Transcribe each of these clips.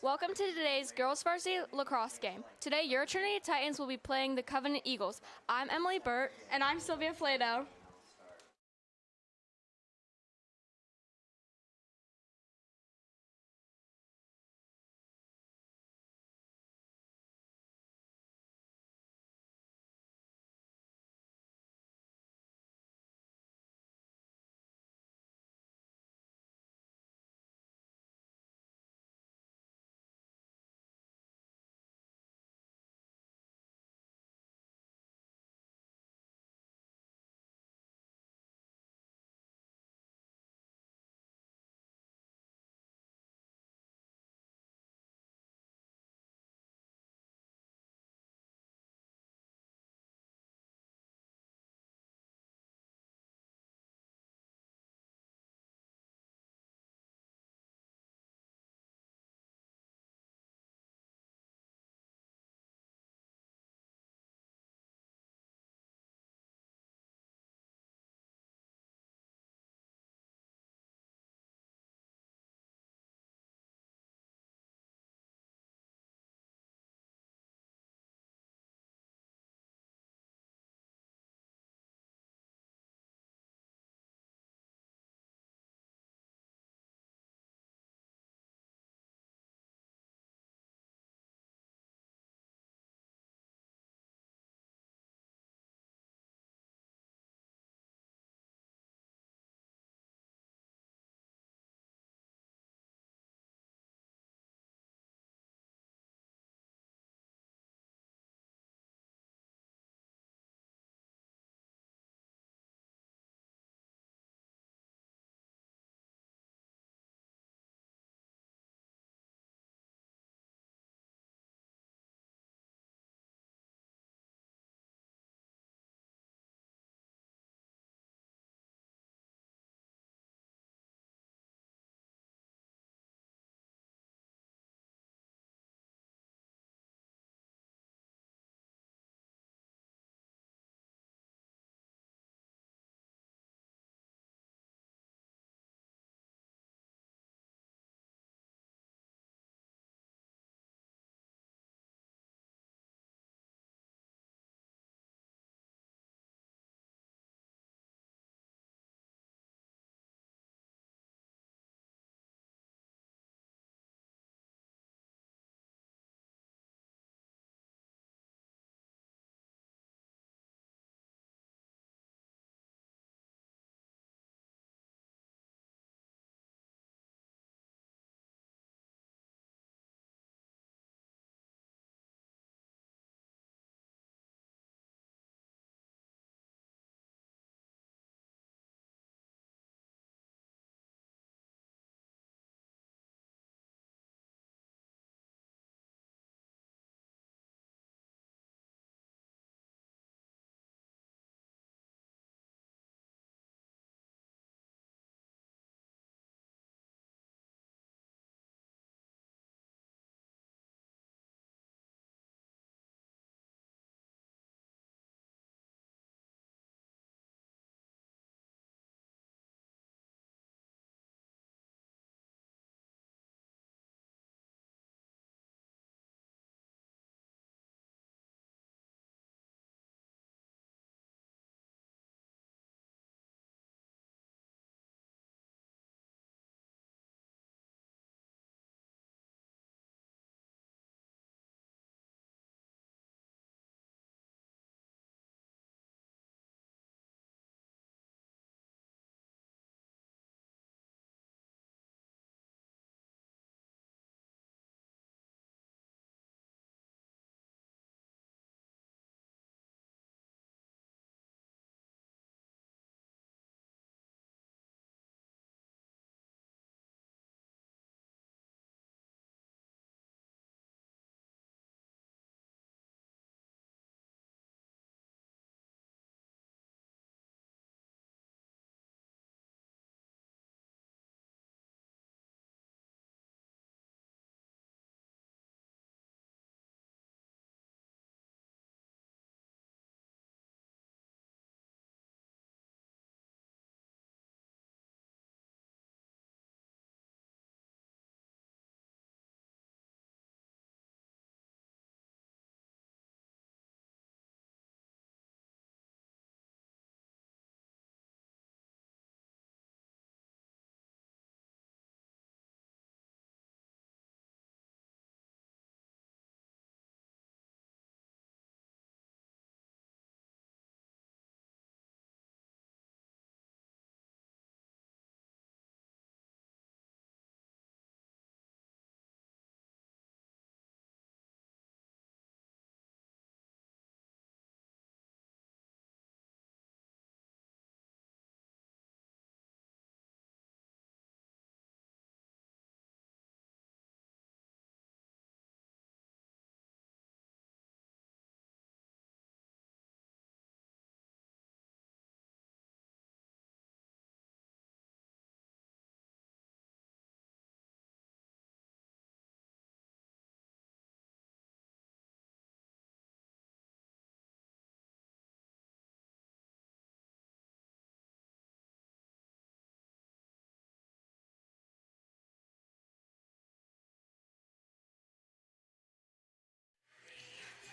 Welcome to today's girls varsity lacrosse game. Today, your Trinity Titans will be playing the Covenant Eagles. I'm Emily Burt. And I'm Sylvia Flato.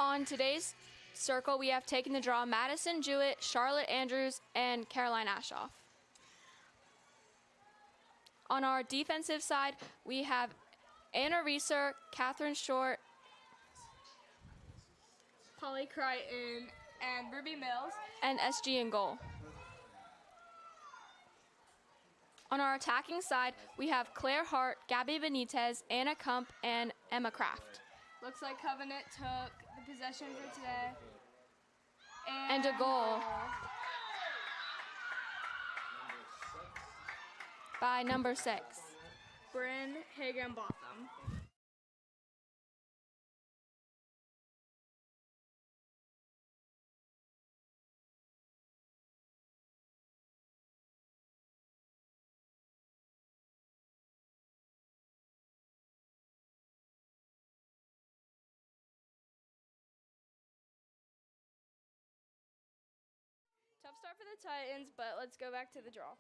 On today's circle, we have taken the draw Madison Jewett, Charlotte Andrews, and Caroline Ashoff. On our defensive side, we have Anna Reeser, Catherine Short, Polly Crichton, and Ruby Mills. and SG in goal. On our attacking side, we have Claire Hart, Gabby Benitez, Anna Kump, and Emma Kraft. Looks like Covenant took the possession for today. And a goal by number 6. Bryn Higginbotham. Tough start for the Titans, but let's go back to the draw.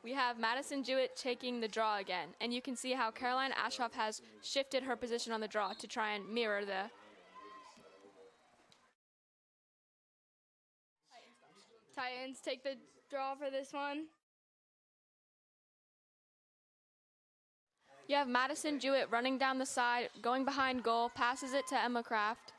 We have Madison Jewett taking the draw again, and you can see how Caroline Ashoff has shifted her position on the draw to try and mirror the Titans take the draw for this one. You have Madison Jewett running down the side, going behind goal, passes it to Emma Kraft.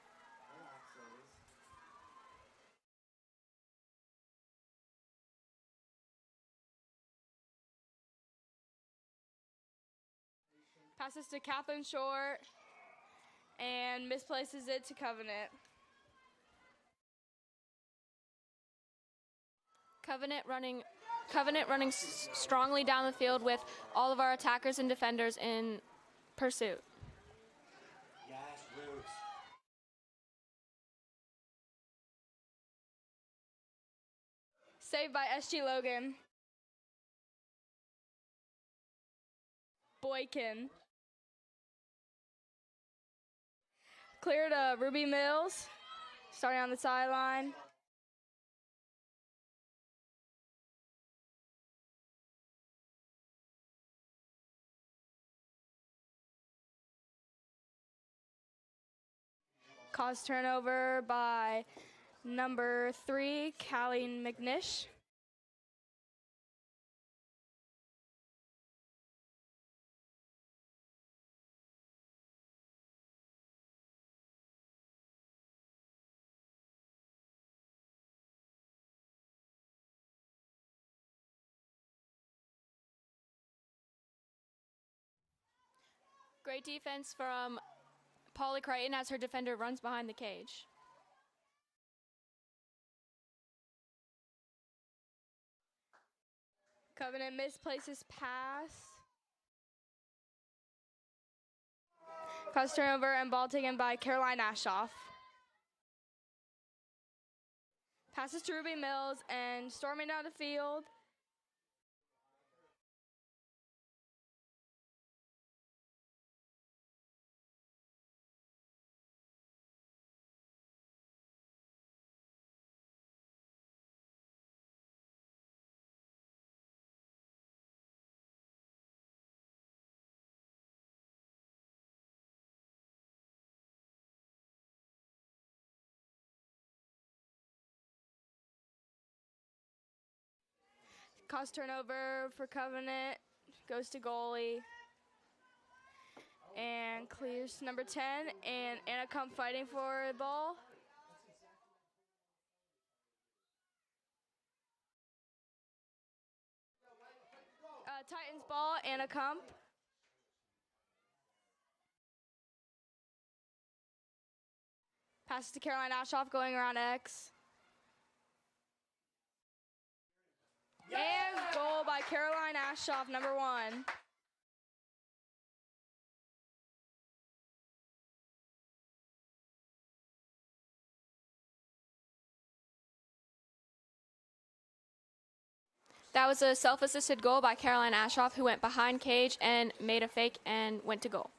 Passes to Catherine Short and misplaces it to Covenant. Covenant running strongly down the field with all of our attackers and defenders in pursuit. Yes, Roots. Saved by SG Logan. Boykin. Clear to Ruby Mills, starting on the sideline. Caused turnover by number 3, Callie McNish. Great defense from Polly Crichton as her defender runs behind the cage. Covenant misplaces pass. Caused turnover and ball taken by Caroline Ashoff. Passes to Ruby Mills and storming down the field. Caused turnover for Covenant, goes to goalie, and clears number 10, and Anna Kump fighting for the ball. Titans ball, Anna Kump. Passes to Caroline Ashoff going around X. And goal by Caroline Ashoff, number 1. That was a self-assisted goal by Caroline Ashoff, who went behind cage and made a fake and went to goal.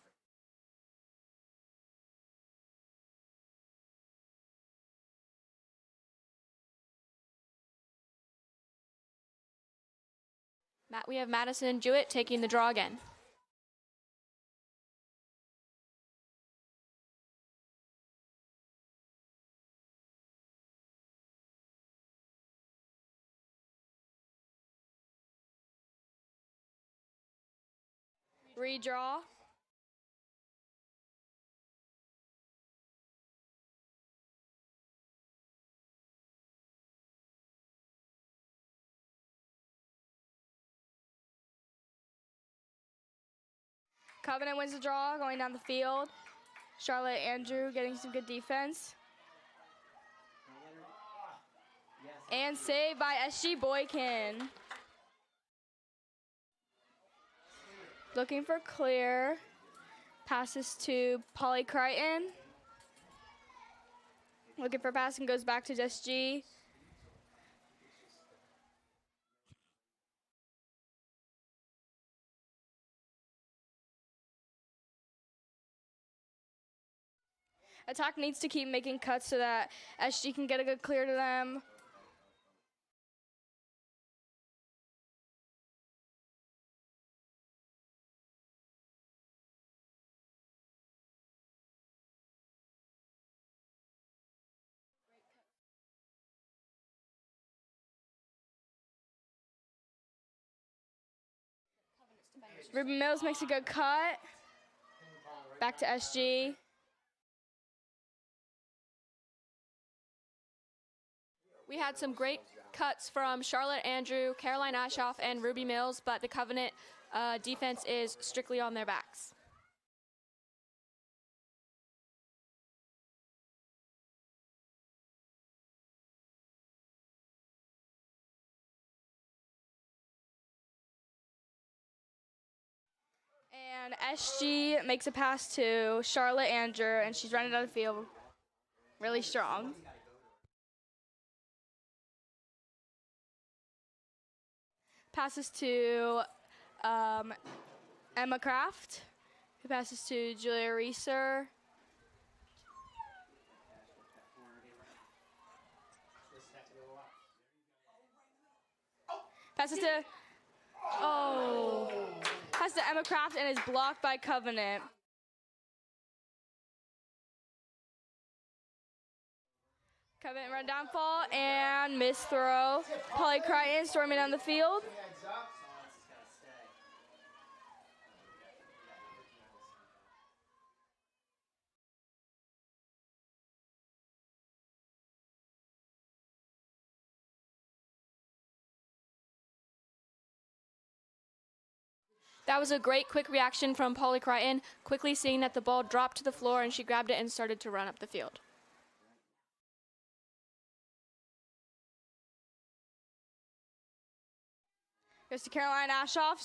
We have Madison Jewett taking the draw again. Redraw. Covenant wins the draw, going down the field. Charlotte Andrew getting some good defense. And saved by SG Boykin. Looking for clear. Passes to Polly Crichton. Looking for pass and goes back to SG. Attack needs to keep making cuts so that SG can get a good clear to them. Ruby Mills makes a good cut. Back to SG. We had some great cuts from Charlotte Andrew, Caroline Ashoff, and Ruby Mills, but the Covenant defense is strictly on their backs. And SG makes a pass to Charlotte Andrew, and she's running down the field really strong. Passes to Emma Kraft, who passes to Julia Reeser. Passes to, passes to Emma Kraft and is blocked by Covenant. Covenant run downfall and miss throw. Polly Crichton storming down the field. That was a great quick reaction from Polly Crichton, quickly seeing that the ball dropped to the floor and she grabbed it and started to run up the field. Goes to Caroline Ashoff.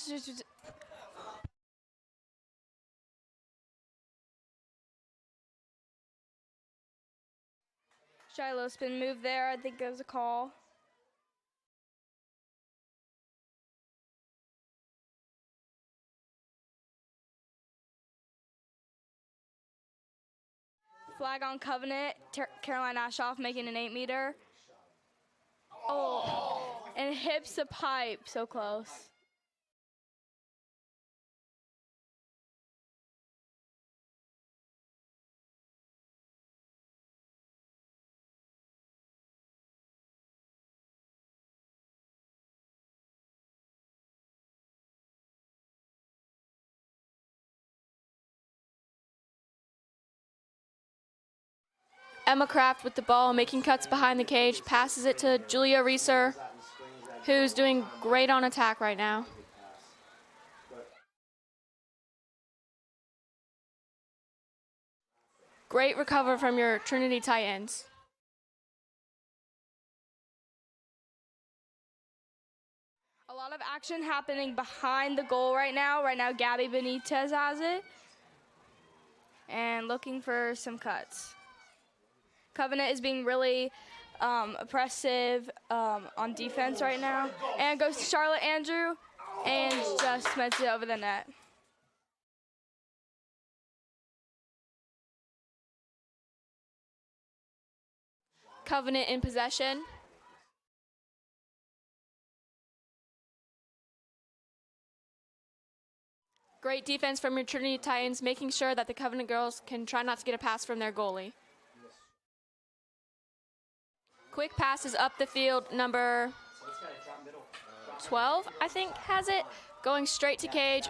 Shiloh spin move there. I think it was a call. Flag on Covenant. Caroline Ashoff making an 8-meter. Oh, and hips the pipe. So close. Emma Kraft with the ball, making cuts behind the cage, passes it to Julia Reeser, who's doing great on attack right now. Great recover from your Trinity Titans. A lot of action happening behind the goal right now. Right now, Gabby Benitez has it. And looking for some cuts. Covenant is being really oppressive on defense right now. And goes to Charlotte Andrew and just smits it over the net. Covenant in possession. Great defense from your Trinity Titans, making sure that the Covenant girls can try not to get a pass from their goalie. Quick passes up the field, number 12, I think, has it. Going straight to cage.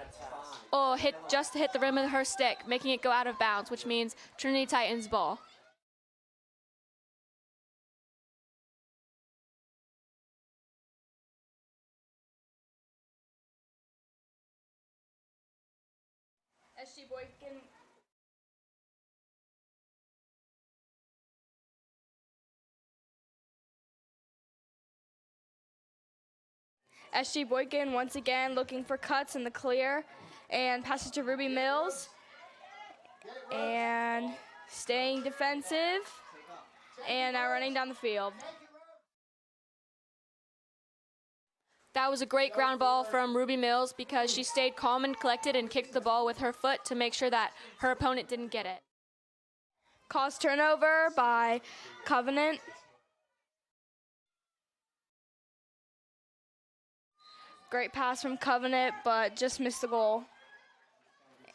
Oh, just hit the rim of her stick, making it go out of bounds, which means Trinity Titans ball. SG Boykin. SG Boykin once again looking for cuts in the clear and passes to Ruby Mills. And staying defensive and now running down the field. That was a great ground ball from Ruby Mills because she stayed calm and collected and kicked the ball with her foot to make sure that her opponent didn't get it. Caused turnover by Covenant. Great pass from Covenant, but just missed the goal.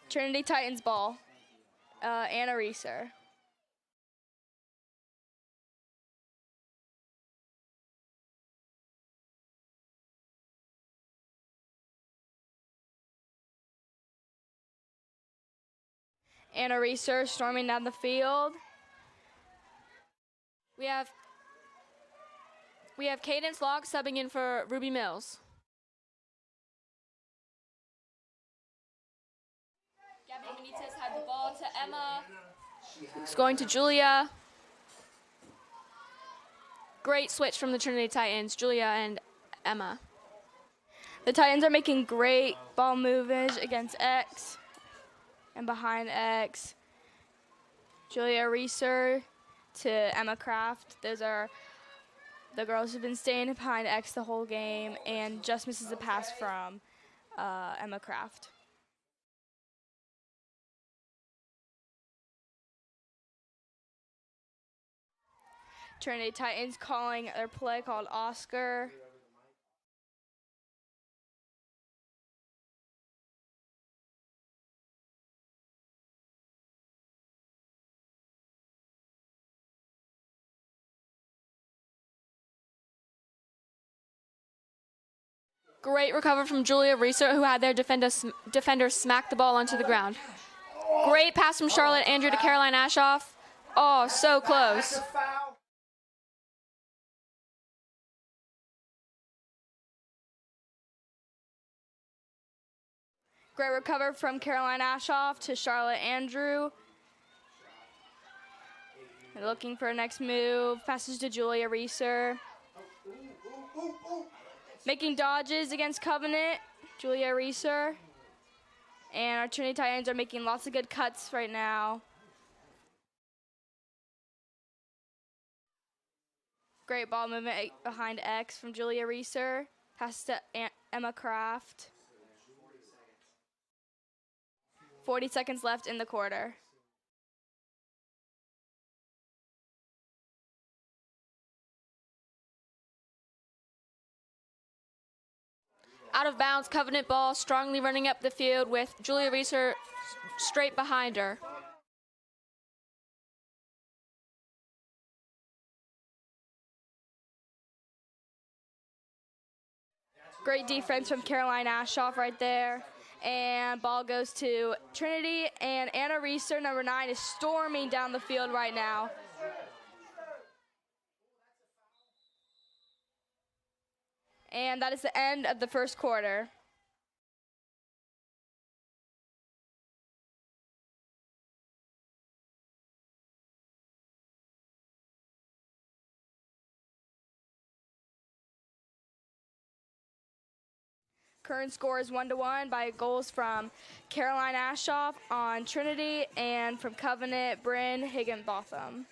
Trinity Titans ball. Anna Reeser. Anna Reeser storming down the field. We have Cadence Log subbing in for Ruby Mills. Gabby Benitez had the ball to Emma. It's going to Julia. Great switch from the Trinity Titans, Julia and Emma. The Titans are making great ball movement against X and behind X. Julia Reeser to Emma Kraft. Those are the girls who've been staying behind X the whole game and just misses the pass from Emma Kraft. Trinity Titans calling their play called Oscar. Great recover from Julia Reeser, who had their defender smack the ball onto the ground. Great pass from Charlotte Andrew to Caroline Ashoff. Oh, so close. Great recover from Caroline Ashoff to Charlotte Andrew. Looking for a next move. Passes to Julia Reeser. Making dodges against Covenant, Julia Reeser. And our Trinity Titans are making lots of good cuts right now. Great ball movement behind X from Julia Reeser. Passes to Emma Kraft. 40 seconds left in the quarter. Out of bounds, Covenant ball, strongly running up the field with Julia Reeser straight behind her. Great defense from Caroline Ashoff right there. And ball goes to Trinity, and Anna Reeser, number 9, is storming down the field right now. And that is the end of the first quarter. Current score is 1-1 by goals from Caroline Ashoff on Trinity and from Covenant, Bryn Higginbotham.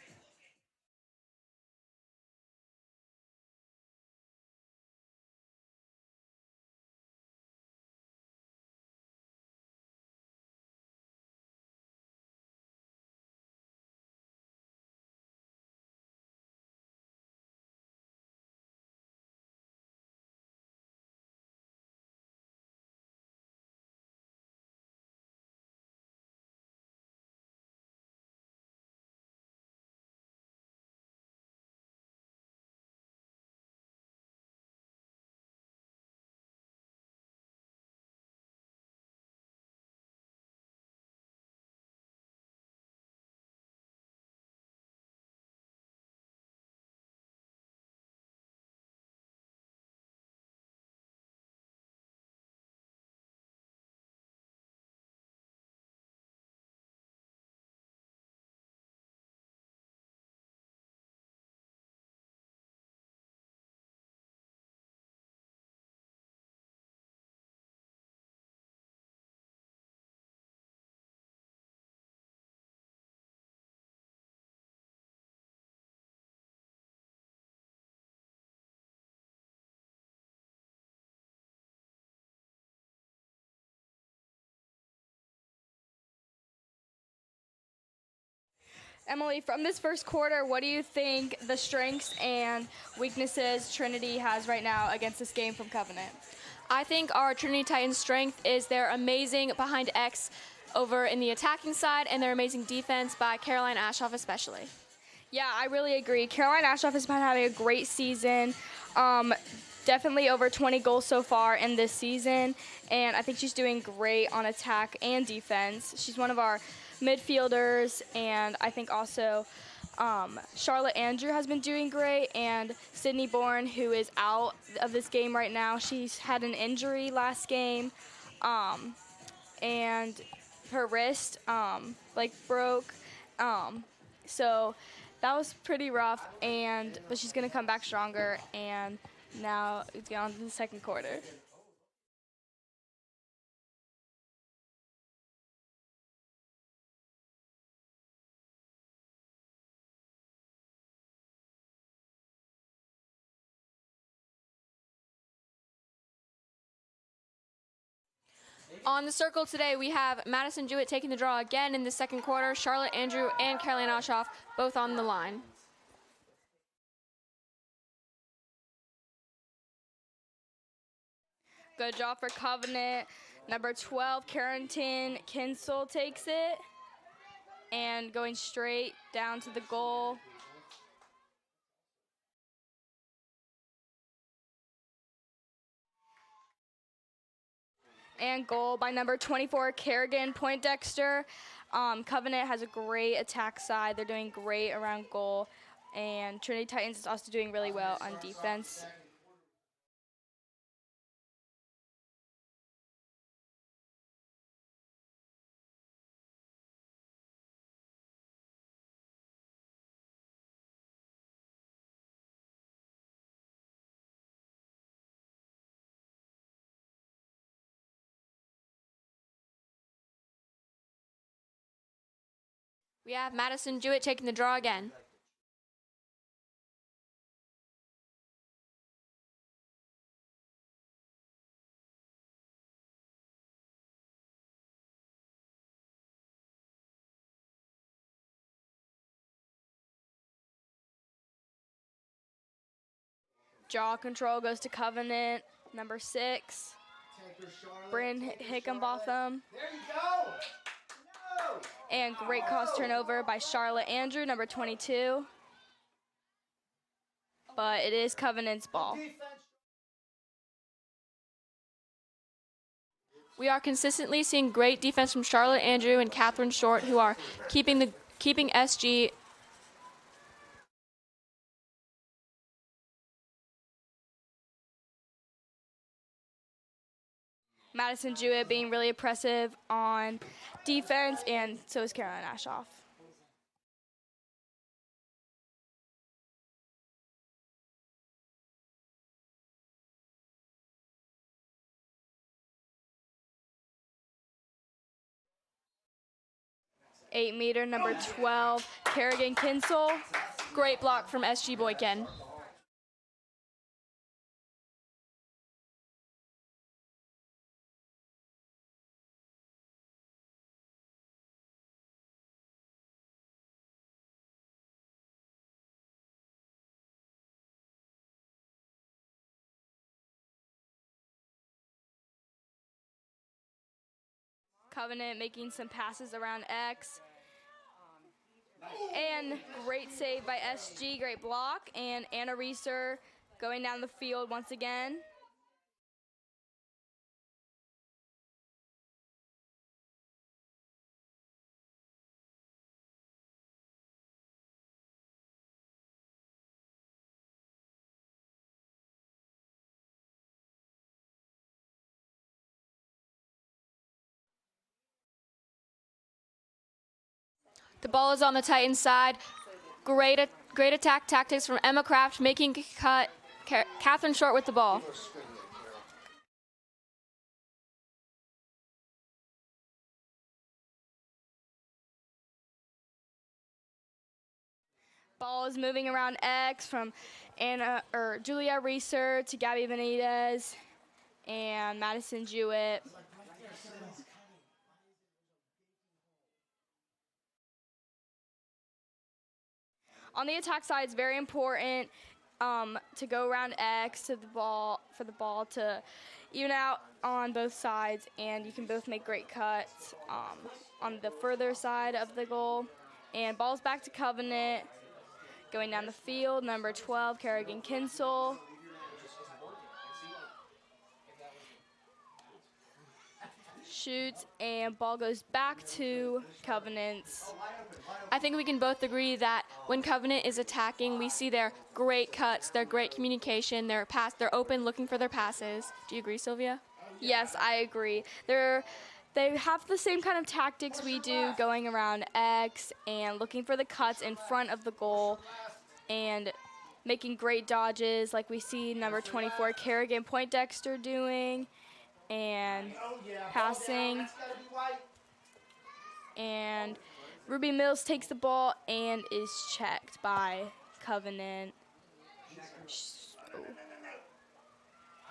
Emily, from this first quarter, what do you think the strengths and weaknesses Trinity has right now against this game from Covenant? I think our Trinity Titans' strength is their amazing behind X over in the attacking side and their amazing defense by Caroline Ashoff especially. Yeah, I really agree. Caroline Ashoff has been having a great season. Definitely over 20 goals so far in this season, and I think she's doing great on attack and defense. She's one of our midfielders, and I think also Charlotte Andrew has been doing great, and Sydney Bourne, who is out of this game right now. She's had an injury last game, and her wrist broke. So that was pretty rough, but she's gonna come back stronger, and now it's on to the second quarter. On the circle today, we have Madison Jewett taking the draw again in the second quarter. Charlotte Andrew and Caroline Ashoff both on the line. Good job for Covenant. Number 12, Carrington Kinsel takes it, and going straight down to the goal. And goal by number 24, Kerrigan Poindexter. Covenant has a great attack side. They're doing great around goal. And Trinity Titans is also doing really well on defense. We have Madison Jewett taking the draw again. Jaw control goes to Covenant. Number 6, Bryn Hickenbotham. There you go. No. And great cross turnover by Charlotte Andrew, number 22. But it is Covenant's ball. We are consistently seeing great defense from Charlotte Andrew and Catherine Short, who are keeping SG. Madison Jewett being really impressive on defense, and so is Caroline Ashoff. Eight-meter, number 12, Kerrigan Kinsel. Great block from SG Boykin. Covenant making some passes around X. And great save by SG, great block. And Anna Reeser going down the field once again. The ball is on the Titans side. Great attack tactics from Emma Kraft, making a cut. Catherine Short with the ball. Ball is moving around X from Julia Reeser to Gabby Benitez and Madison Jewett. On the attack side, it's very important to go around X to the ball for the ball to even out on both sides, and you can both make great cuts on the further side of the goal. And ball's back to Covenant. Going down the field, number 12, Kerrigan Kinsel. Shoots, and ball goes back to Covenants. I think we can both agree that when Covenant is attacking, we see their great cuts, their great communication, they're open looking for their passes. Do you agree, Sylvia? Yes, I agree. They have the same kind of tactics we do, going around X and looking for the cuts in front of the goal and making great dodges like we see number 24, Kerrigan Poindexter doing, and passing. And Ruby Mills takes the ball and is checked by Covenant.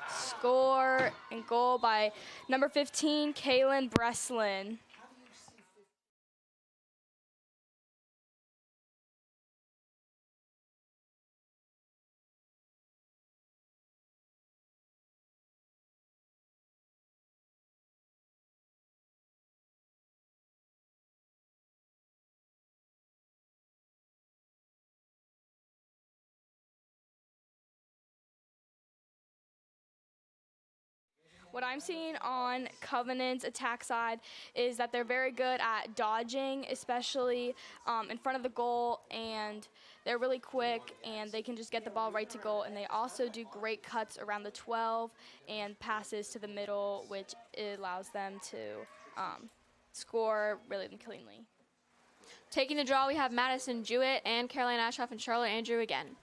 Score and goal by number 15, Kaylin Breslin. What I'm seeing on Covenant's attack side is that they're very good at dodging, especially in front of the goal, and they're really quick, and they can just get the ball right to goal. And they also do great cuts around the 12 and passes to the middle, which allows them to score really cleanly. Taking the draw, we have Madison Jewett and Caroline Ashoff and Charlotte Andrew again.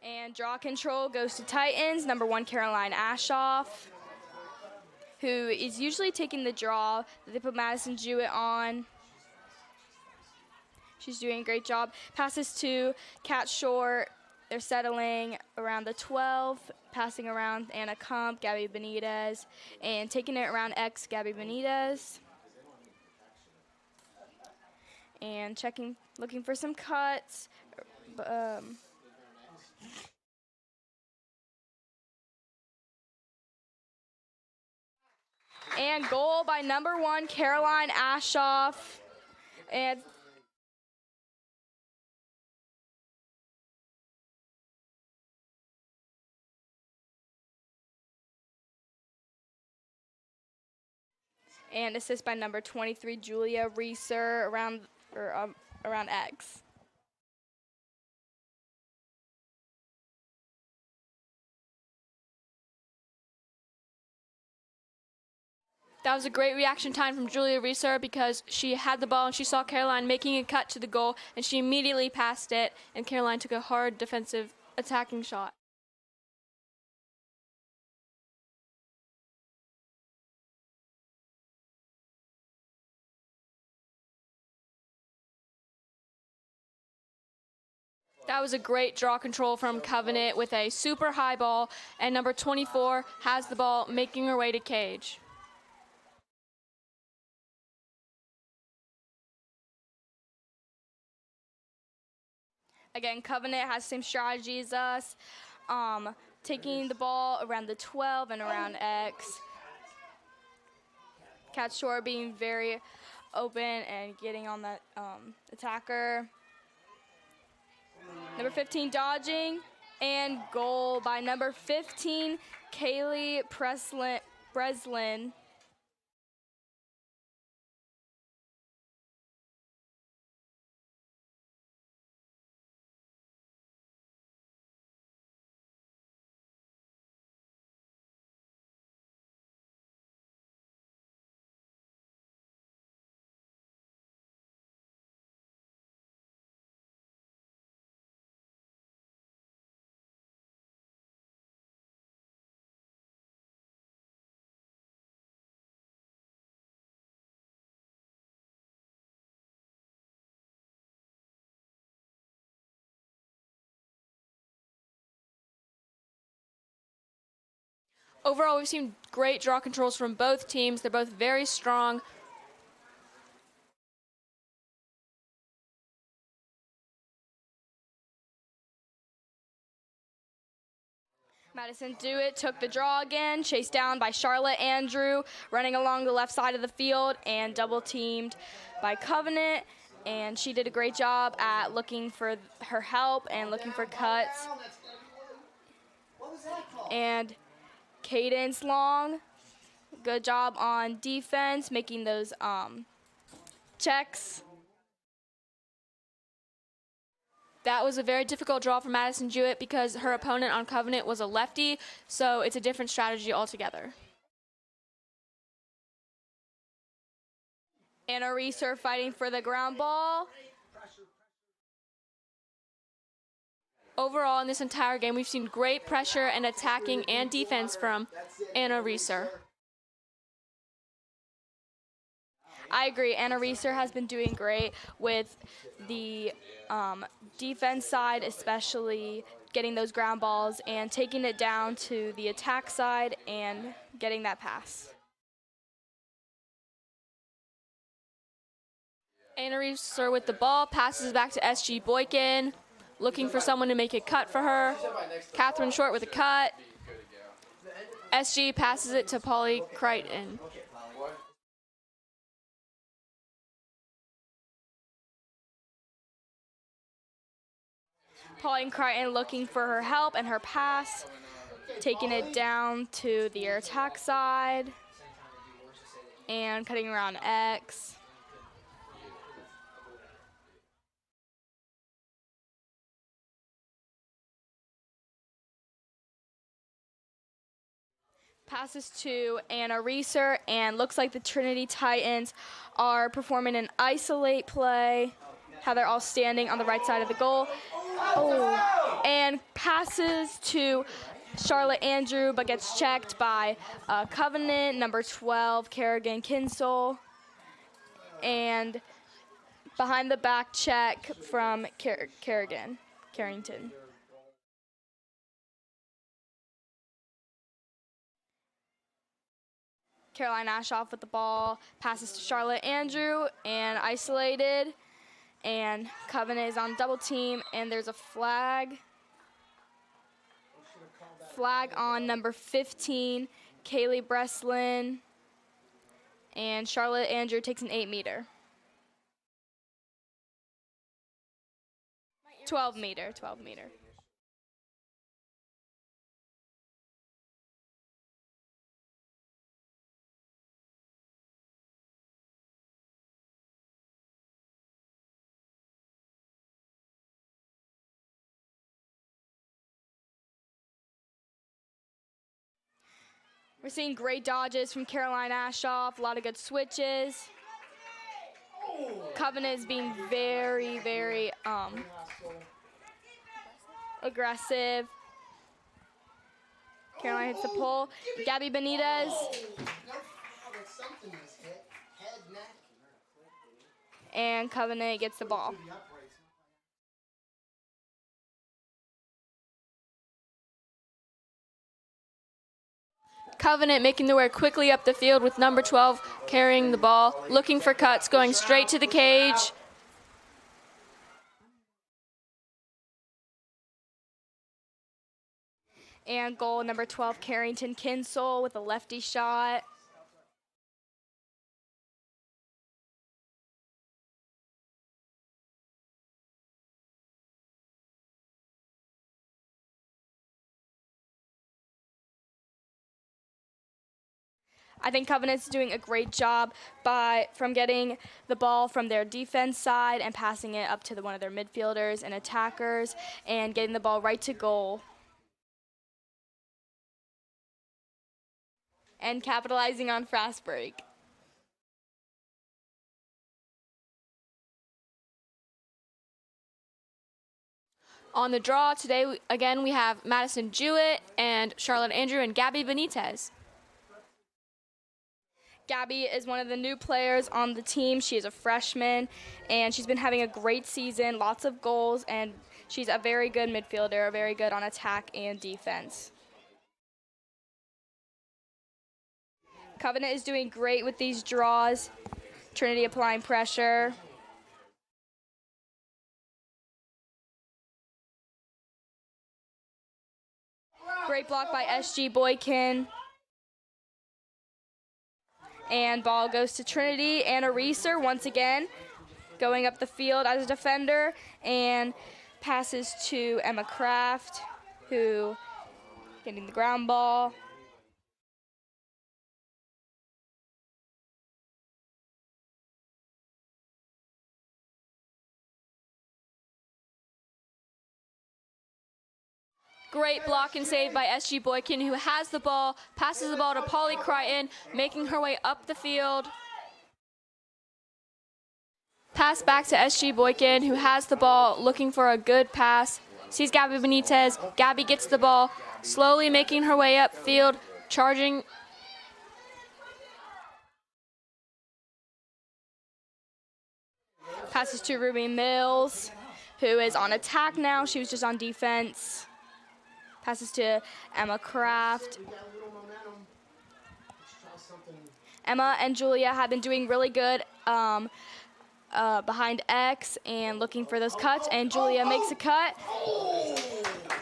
And draw control goes to Titans, number 1, Caroline Ashoff, who is usually taking the draw. They put Madison Jewett on. She's doing a great job. Passes to Kat Short. They're settling around the 12, passing around Anna Kump, Gabby Benitez, and taking it around X, Gabby Benitez. And checking, looking for some cuts. And goal by number 1, Caroline Ashoff. And assist by number 23, Julia Reeser, around X. That was a great reaction time from Julia Reeser because she had the ball and she saw Caroline making a cut to the goal, and she immediately passed it, and Caroline took a hard defensive attacking shot. That was a great draw control from Covenant with a super high ball, and number 24 has the ball making her way to cage. Again, Covenant has the same strategy as us, taking the ball around the 12 and around X. Kat Shore being very open and getting on that attacker. Number 15 dodging, and goal by number 15, Kaylee Breslin. Overall, we've seen great draw controls from both teams. They're both very strong. Madison Dewitt took the draw again, chased down by Charlotte Andrew, running along the left side of the field and double teamed by Covenant. And she did a great job at looking for her help and looking for cuts. What was that called? And Cadence Long, good job on defense, making those checks. That was a very difficult draw for Madison Jewett because her opponent on Covenant was a lefty, so it's a different strategy altogether. Anna Reeser fighting for the ground ball. Overall, in this entire game, we've seen great pressure and attacking and defense from Anna Reeser. I agree. Anna Reeser has been doing great with the defense side, especially getting those ground balls and taking it down to the attack side and getting that pass. Anna Reeser with the ball, passes back to S.G. Boykin, looking for someone to make a cut for her. Catherine Short with a cut. S.G. passes it to Polly Crichton. Pauline Crichton looking for her help and her pass, taking it down to the attack side and cutting around X. Passes to Anna Reeser, and looks like the Trinity Titans are performing an isolate play, how they're all standing on the right side of the goal. Oh, and passes to Charlotte Andrew, but gets checked by Covenant, number 12, Kerrigan Kinsel. And behind the back check from Carrington. Caroline Ashoff with the ball, passes to Charlotte Andrew, and isolated. And Covenant is on double team, and there's a flag. Flag on number 15, Kaylee Breslin. And Charlotte Andrew takes an 8-meter. 12-meter. We're seeing great dodges from Caroline Ashoff, a lot of good switches. Covenant is being very, very aggressive. Caroline hits the pole. Gabby Benitez. And Covenant gets the ball. Covenant making their way quickly up the field with number 12 carrying the ball, looking for cuts, going straight to the cage. And goal, number 12, Carrington Kinsel with a lefty shot. I think Covenant's doing a great job from getting the ball from their defense side and passing it up to one of their midfielders and attackers and getting the ball right to goal. And capitalizing on fast break. On the draw today, again, we have Madison Jewett and Charlotte Andrew and Gabby Benitez. Gabby is one of the new players on the team. She is a freshman, and she's been having a great season, lots of goals, and she's a very good midfielder, very good on attack and defense. Covenant is doing great with these draws. Trinity applying pressure. Great block by SG Boykin. And ball goes to Trinity. Anna Reeser once again going up the field as a defender and passes to Emma Kraft, who getting the ground ball. Great block and save by SG Boykin, who has the ball, passes the ball to Polly Crichton, making her way up the field. Pass back to SG Boykin, who has the ball, looking for a good pass. Sees Gabby Benitez. Gabby gets the ball, slowly making her way up field, charging. Passes to Ruby Mills, who is on attack now. She was just on defense. Passes to Emma Kraft. Emma and Julia have been doing really good behind X and looking for those cuts. And Julia makes a cut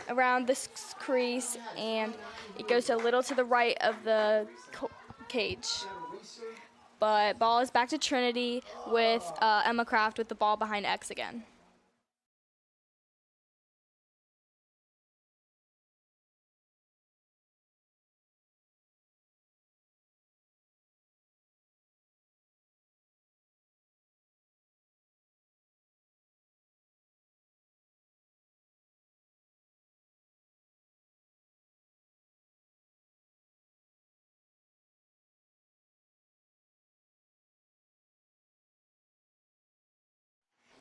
around this crease, and it goes a little to the right of the cage. But ball is back to Trinity with Emma Kraft with the ball behind X again.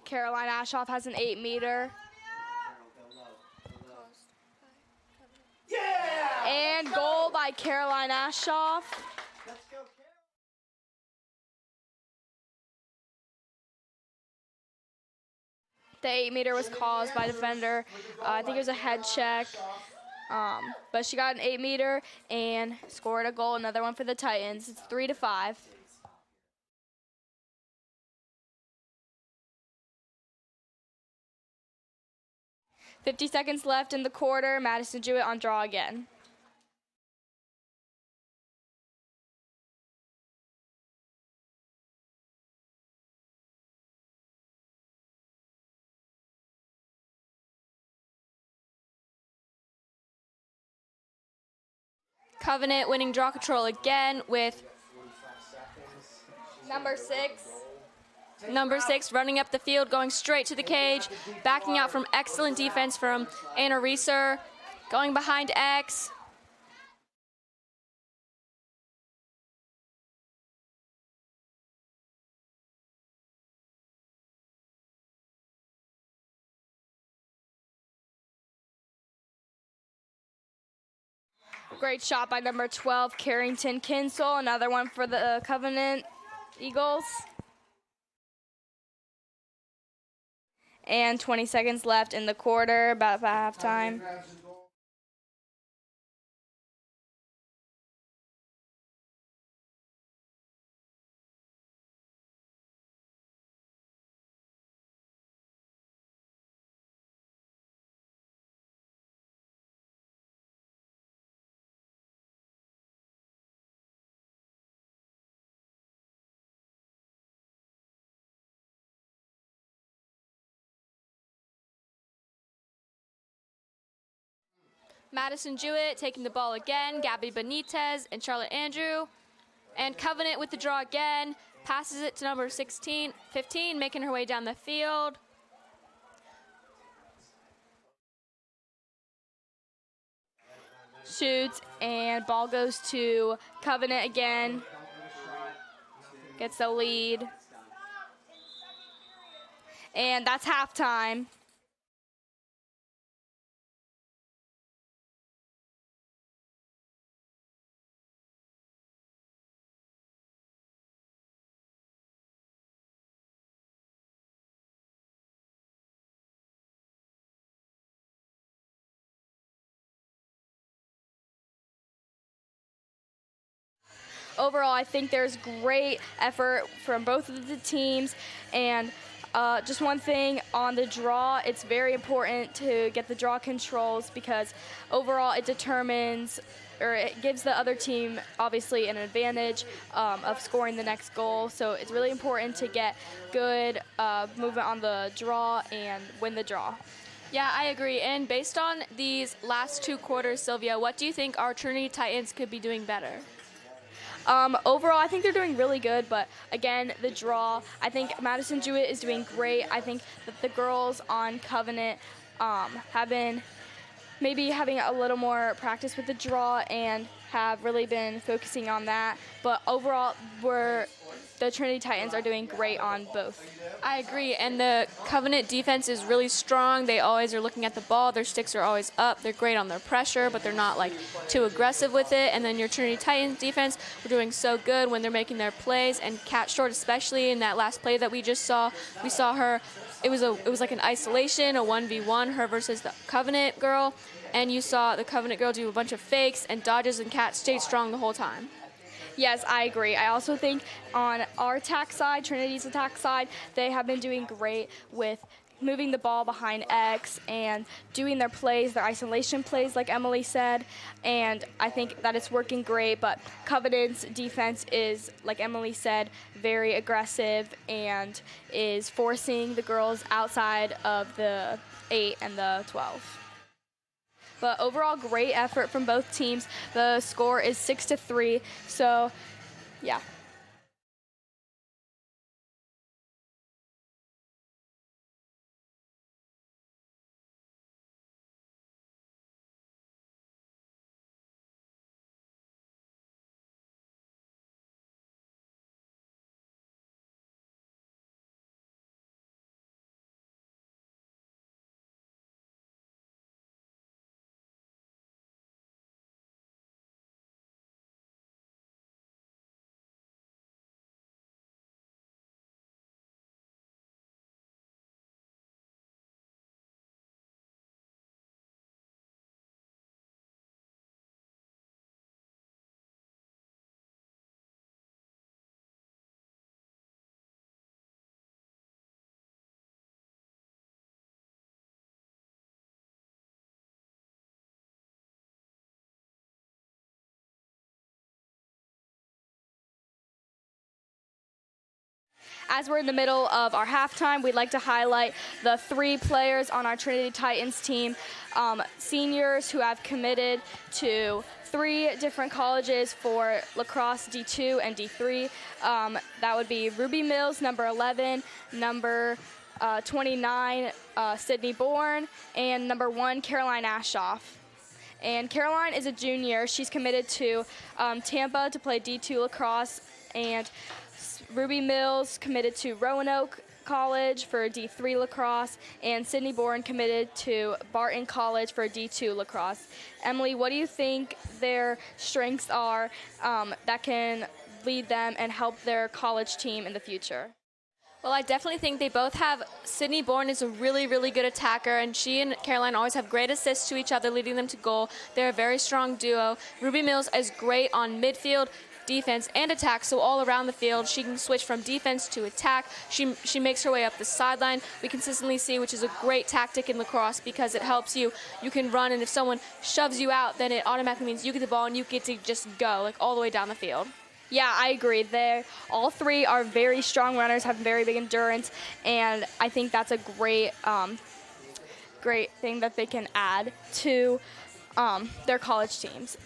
Caroline Ashoff has an 8-meter. Yeah! And goal by Caroline Ashoff. The 8-meter was caused by defender. I think it was a head check. But she got an 8-meter and scored a goal, another one for the Titans. It's 3-5. "50 seconds left in the quarter. Madison Jewett on draw again. Covenant winning draw control again with Number 6. number 6 running up the field, going straight to the cage, backing out from excellent defense from Anna Reeser, going behind X. Great shot by number 12, Carrington Kinsel. Another one for the Covenant Eagles. And 20 seconds left in the quarter, about halftime. Madison Jewett taking the ball again, Gabby Benitez and Charlotte Andrew. And Covenant with the draw again, passes it to number 15, making her way down the field. Shoots, and ball goes to Covenant again. Gets the lead. And that's halftime. overall, I think there's great effort from both of the teams. And just one thing on the draw, it's very important to get the draw controls because overall it determines or it gives the other team obviously an advantage of scoring the next goal. So it's really important to get good movement on the draw and win the draw. Yeah, I agree. And based on these last 2 quarters, Sylvia, what do you think our Trinity Titans could be doing better? Overall, I think they're doing really good, but again, the draw, I think Madison Jewett is doing great. I think that the girls on Covenant have been maybe having a little more practice with the draw and have really been focusing on that. But overall, the Trinity Titans are doing great on both. I agree, and the Covenant defense is really strong. They always are looking at the ball. Their sticks are always up. They're great on their pressure, but they're not like too aggressive with it. And then your Trinity Titans defense, we're doing so good when they're making their plays. And Kat Short, especially in that last play that we just saw, we saw her. It was like an isolation, a 1v1, her versus the Covenant girl. And you saw the Covenant girl do a bunch of fakes and dodges, and Kat stayed strong the whole time. Yes, I agree. I also think on our attack side, Trinity's attack side, they have been doing great with moving the ball behind X and doing their plays, their isolation plays, like Emily said. And I think that it's working great. But Covenant's defense is, like Emily said, very aggressive and is forcing the girls outside of the 8 and the 12. But overall, great effort from both teams. The score is 6-3. So, yeah. As we're in the middle of our halftime, we'd like to highlight the 3 players on our Trinity Titans team, seniors who have committed to 3 different colleges for lacrosse D2 and D3. That would be Ruby Mills, number 11, number 29, Sydney Bourne, and number 1, Caroline Ashoff. And Caroline is a junior. She's committed to Tampa to play D2 lacrosse, and Ruby Mills committed to Roanoke College for D3 lacrosse, and Sydney Bourne committed to Barton College for D2 lacrosse. Emily, what do you think their strengths are that can lead them and help their college team in the future? Well, I definitely think they both have. Sydney Bourne is a really, really good attacker, and she and Caroline always have great assists to each other, leading them to goal. They're a very strong duo. Ruby Mills is great on midfield, defense, and attack, so all around the field she can switch from defense to attack. She makes her way up the sideline. We consistently see, which is a great tactic in lacrosse because it helps you. You can run, and if someone shoves you out, then it automatically means you get the ball and you get to just go like all the way down the field. Yeah, I agree. All 3 are very strong runners, have very big endurance, and I think that's a great thing that they can add to their college teams.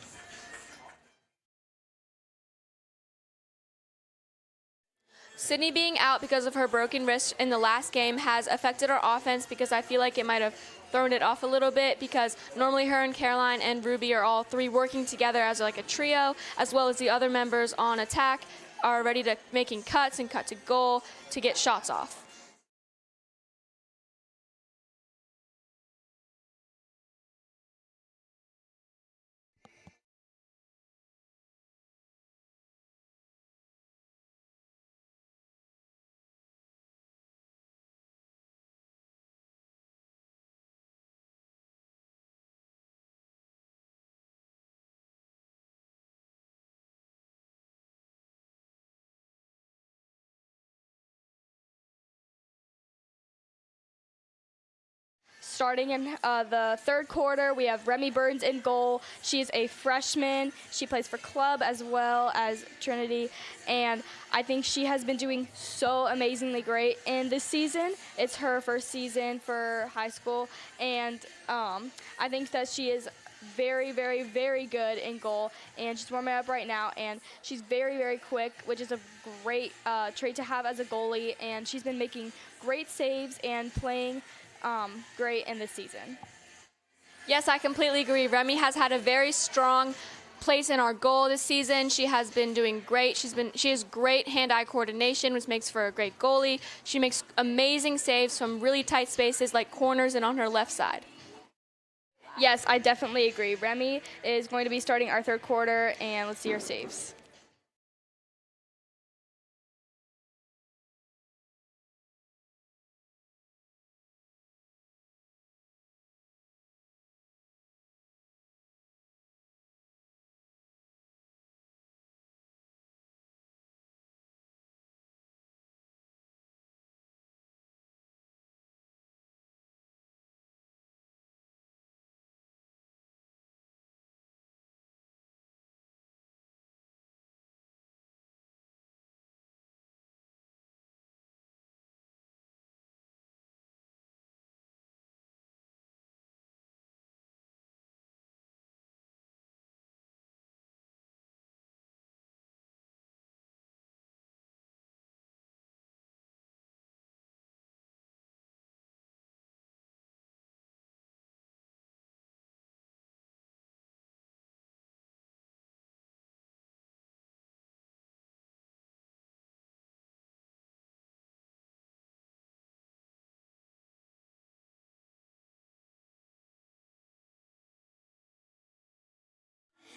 Sydney being out because of her broken wrist in the last game has affected our offense because I feel like it might have thrown it off a little bit because normally her and Caroline and Ruby are all 3 working together as like a trio, as well as the other members on attack are ready to making cuts and cut to goal to get shots off. starting in the third quarter, we have Remy Burns in goal. She's a freshman. She plays for club as well as Trinity, and I think she has been doing so amazingly great in this season. It's her first season for high school, and I think that she is very, very, very good in goal, and she's warming up right now, and she's very, very quick, which is a great trait to have as a goalie, and she's been making great saves and playing great in this season. Yes, I completely agree. Remy has had a very strong place in our goal this season. She has been doing great. She has great hand-eye coordination, which makes for a great goalie. She makes amazing saves from really tight spaces like corners and on her left side. Yes, I definitely agree. Remy is going to be starting our third quarter, and let's see her saves.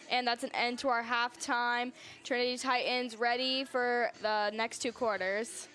And that's an end to our halftime. Trinity Titans ready for the next two quarters.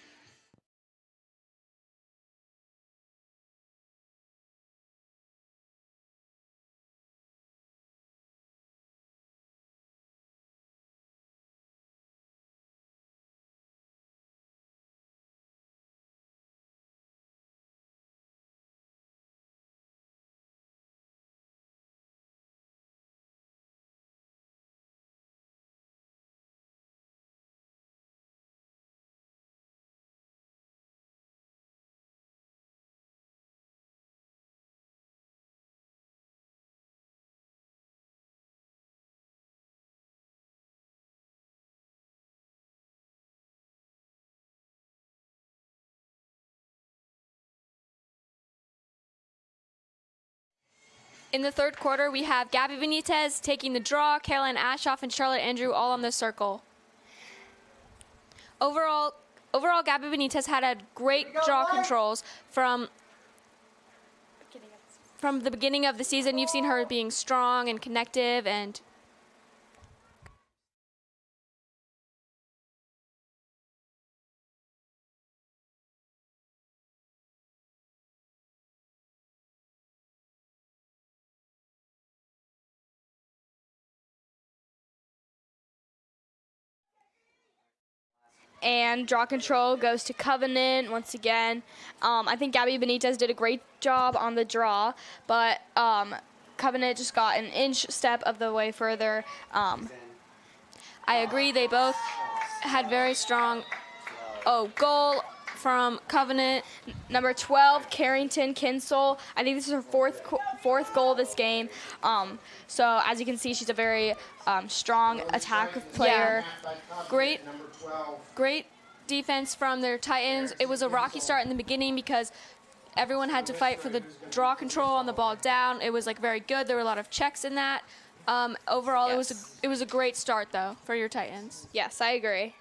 In the third quarter, we have Gabby Benitez taking the draw, Caroline Ashoff and Charlotte Andrew all on the circle. Overall, Gabby Benitez had great draw controls from the beginning of the season. You've seen her being strong and connective and And draw control goes to Covenant once again. I think Gabby Benitez did a great job on the draw, but Covenant just got an inch step of the way further. I agree. They both had very strong goal from Covenant. Number 12, Carrington Kinsel. I think this is her fourth goal this game. So as you can see, she's a very strong attack player. Yeah. Great defense from their Titans. It was a rocky start in the beginning because everyone had to fight for the draw control on the ball down. It was like very good. There were a lot of checks in that. Overall, yes. it was a great start though for your Titans. Yes, I agree.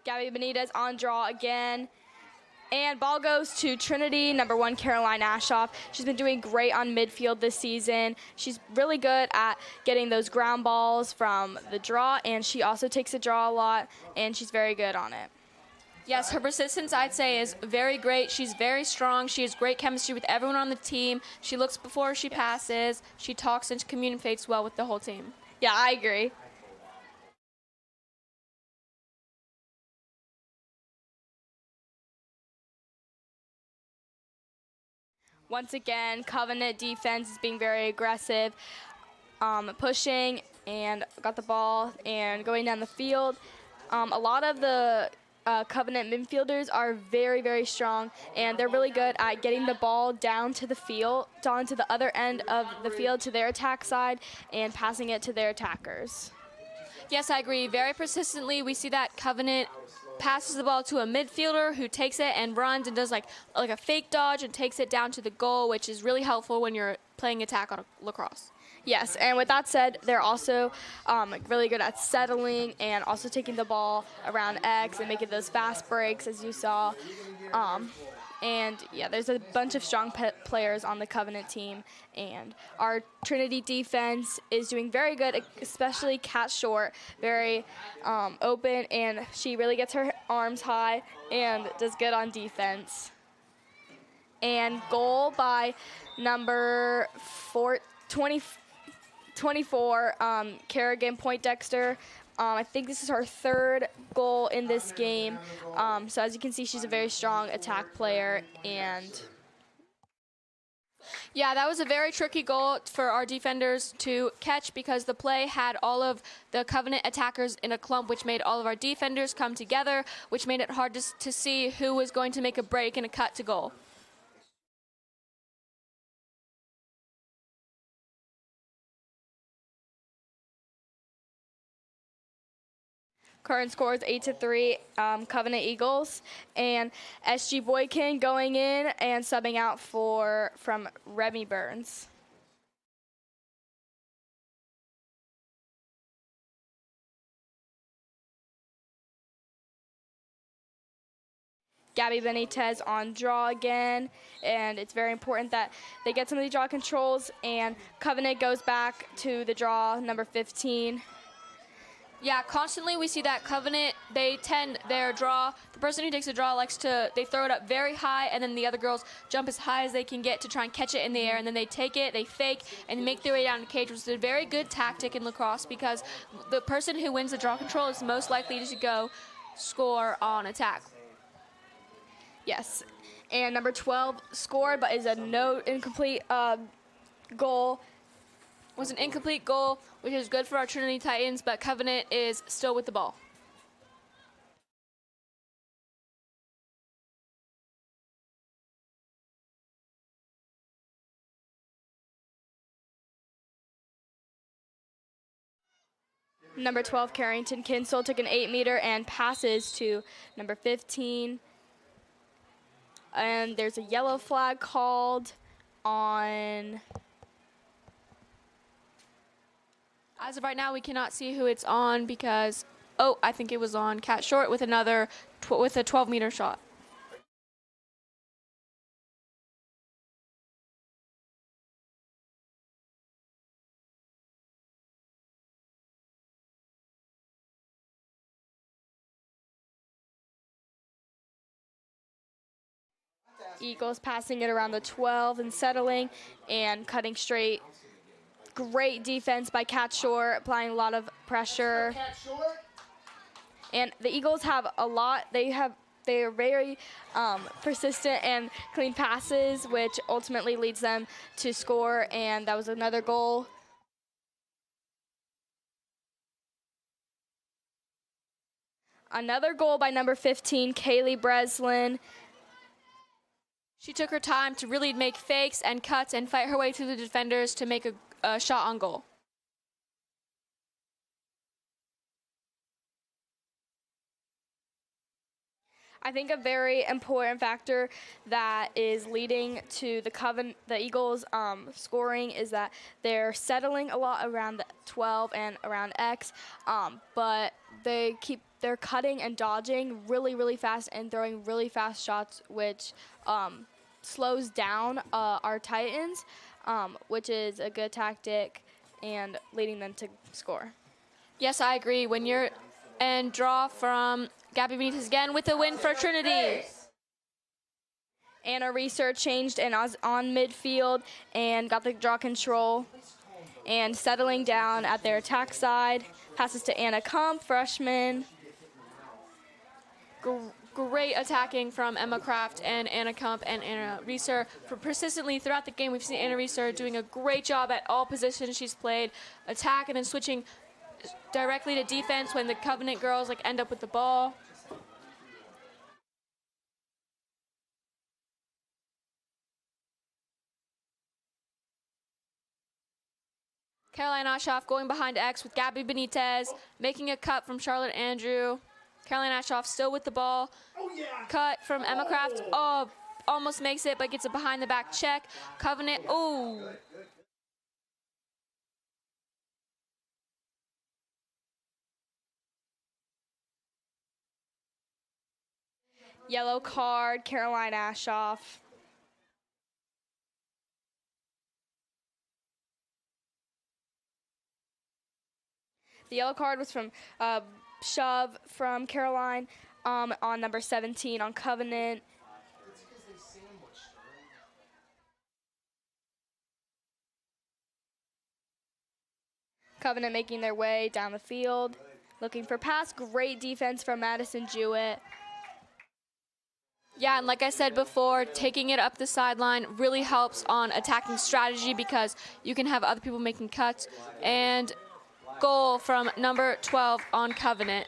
Gabby Benitez on draw again. And ball goes to Trinity, number 1, Caroline Ashoff. She's been doing great on midfield this season. She's really good at getting those ground balls from the draw, and she also takes a draw a lot, and she's very good on it. Yes, her persistence, I'd say, is very great. She's very strong. She has great chemistry with everyone on the team. She looks before she passes. She talks and communicates well with the whole team. Yeah, I agree. Once again, Covenant defense is being very aggressive, pushing and got the ball and going down the field. A lot of the Covenant midfielders are very, very strong, and they're really good at getting the ball down to the field, down to the other end of the field to their attack side, and passing it to their attackers. Yes, I agree. Very persistently, we see that Covenant passes the ball to a midfielder who takes it and runs and does like a fake dodge and takes it down to the goal, which is really helpful when you're playing attack on a lacrosse. Yes, and with that said, they're also really good at settling and also taking the ball around X and making those fast breaks, as you saw. And yeah, there's a bunch of strong players on the Covenant team, and our Trinity defense is doing very good, especially Kat Short, very open, and she really gets her arms high and does good on defense. And goal by number 24, Kerrigan Poindexter. I think this is her third goal in this game. So as you can see, she's a very strong attack player. And yeah, that was a very tricky goal for our defenders to catch because the play had all of the Covenant attackers in a clump, which made all of our defenders come together, which made it hard to see who was going to make a break and a cut to goal. current score is 8-3, Covenant Eagles, and SG Boykin going in and subbing out from Remy Burns. Gabby Benitez on draw again, and it's very important that they get some of the draw controls, and Covenant goes back to the draw, number 15. Yeah, constantly we see that Covenant, they tend their draw. The person who takes the draw they throw it up very high, and then the other girls jump as high as they can get to try and catch it in the air, and then they take it, they fake, and make their way down the cage, which is a very good tactic in lacrosse because the person who wins the draw control is most likely to go score on attack. Yes, and number 12 scored, but is a no incomplete goal. Was an incomplete goal, which is good for our Trinity Titans, but Covenant is still with the ball. Number 12, Carrington Kinsel, took an 8-meter and passes to number 15. And there's a yellow flag called on... As of right now, we cannot see who it's on because, I think it was on Kat Short with with a 12-meter shot. Eagles passing it around the 12 and settling and cutting straight. Great defense by Kat Short, applying a lot of pressure. And the Eagles have a lot. They are very persistent and clean passes, which ultimately leads them to score. And that was another goal. Another goal by number 15, Kaylee Breslin. She took her time to really make fakes and cuts and fight her way through the defenders to make a shot on goal. I think a very important factor that is leading to the Eagles scoring is that they're settling a lot around the 12 and around X, but they're cutting and dodging really, really fast and throwing really fast shots, which slows down our Titans, which is a good tactic and leading them to score. Yes, I agree. When you're And draw from Gabby Benitez again with a win for Trinity. Anna Reeser changed and was on midfield and got the draw control. And settling down at their attack side. Passes to Anna Kump, freshman. Great attacking from Emma Kraft and Anna Kump and Anna Reeser. Persistently throughout the game, we've seen Anna Reeser doing a great job at all positions she's played. Attack and then switching directly to defense when the Covenant girls end up with the ball. Caroline Ashoff going behind X with Gabby Benitez, making a cut from Charlotte Andrew. Caroline Ashoff still with the ball. Cut from Emma Kraft. Oh, almost makes it, but gets a behind the back check. Covenant, oh. Yellow card, Caroline Ashoff. The yellow card was from shove from Caroline on number 17 on Covenant. Covenant making their way down the field, looking for pass. Great defense from Madison Jewett. Yeah, and like I said before, taking it up the sideline really helps on attacking strategy because you can have other people making cuts. And goal from number 12 on Covenant.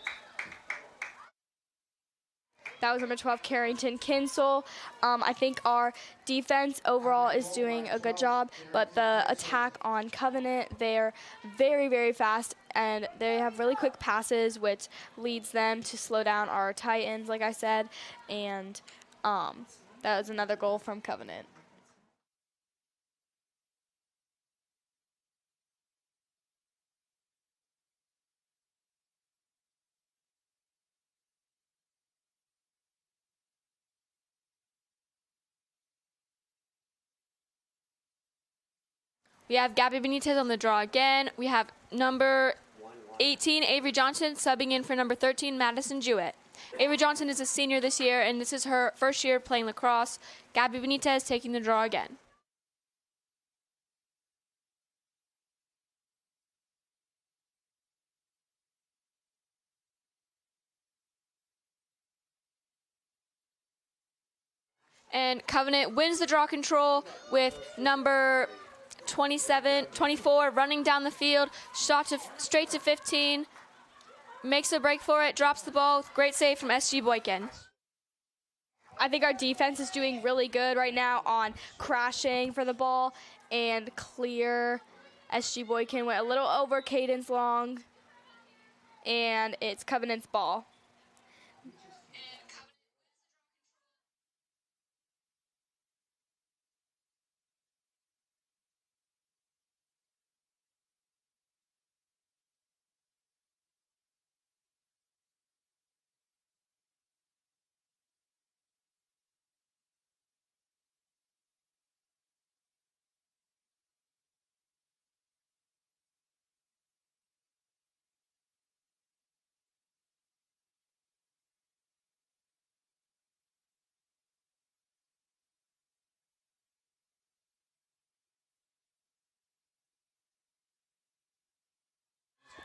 That was number 12, Carrington Kinsel. I think our defense overall is doing a good job, but the attack on Covenant, they're very, very fast, and they have really quick passes, which leads them to slow down our Titans, like I said, and that was another goal from Covenant. We have Gabby Benitez on the draw again. We have number 18, Avery Johnson, subbing in for number 13, Madison Jewett. Avery Johnson is a senior this year, and this is her first year playing lacrosse. Gabby Benitez taking the draw again. And Covenant wins the draw control with number 24 running down the field, shot straight to 15, makes a break for it, drops the ball. Great save from SG Boykin. I think our defense is doing really good right now on crashing for the ball and clear. SG Boykin went a little over Cadence Long, and it's Covenant's ball.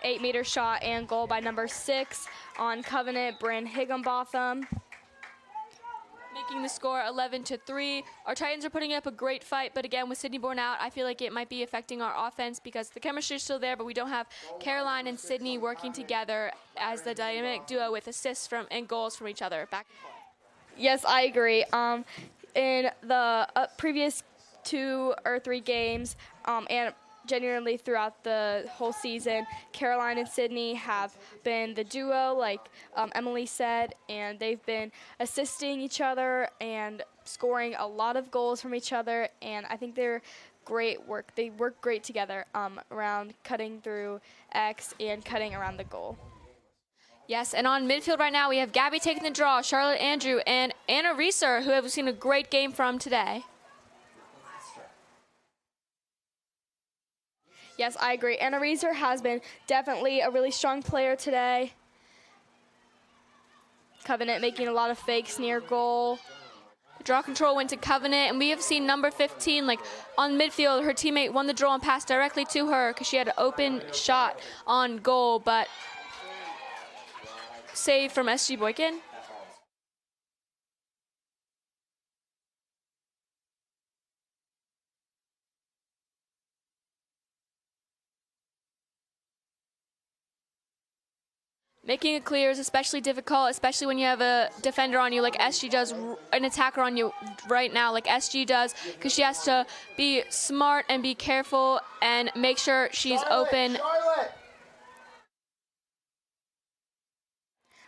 Eight-meter shot and goal by number 6 on Covenant, Bryn Higginbotham. Making the score 11-3. Our Titans are putting up a great fight, but again, with Sydney Bourne out, I feel like it might be affecting our offense because the chemistry is still there, but we don't have Caroline and Sydney working together as the dynamic duo with assists from and goals from each other. Back. Yes, I agree. In the previous 2 or 3 games, and genuinely throughout the whole season, Caroline and Sydney have been the duo, like Emily said, and they've been assisting each other and scoring a lot of goals from each other, and I think they're great work. They work great together around cutting through X and cutting around the goal. Yes, and on midfield right now, we have Gabby taking the draw, Charlotte Andrew, and Anna Reeser, who have seen a great game from today. Yes, I agree. Anna Reeser has been definitely a really strong player today. Covenant making a lot of fakes near goal. Draw control went to Covenant, and we have seen number 15, like on midfield, her teammate won the draw and passed directly to her because she had an open shot on goal, but save from SG Boykin. Making it clear is especially difficult, especially when you have a defender on you like SG does, an attacker on you right now like SG does, because she has to be smart and be careful and make sure she's open.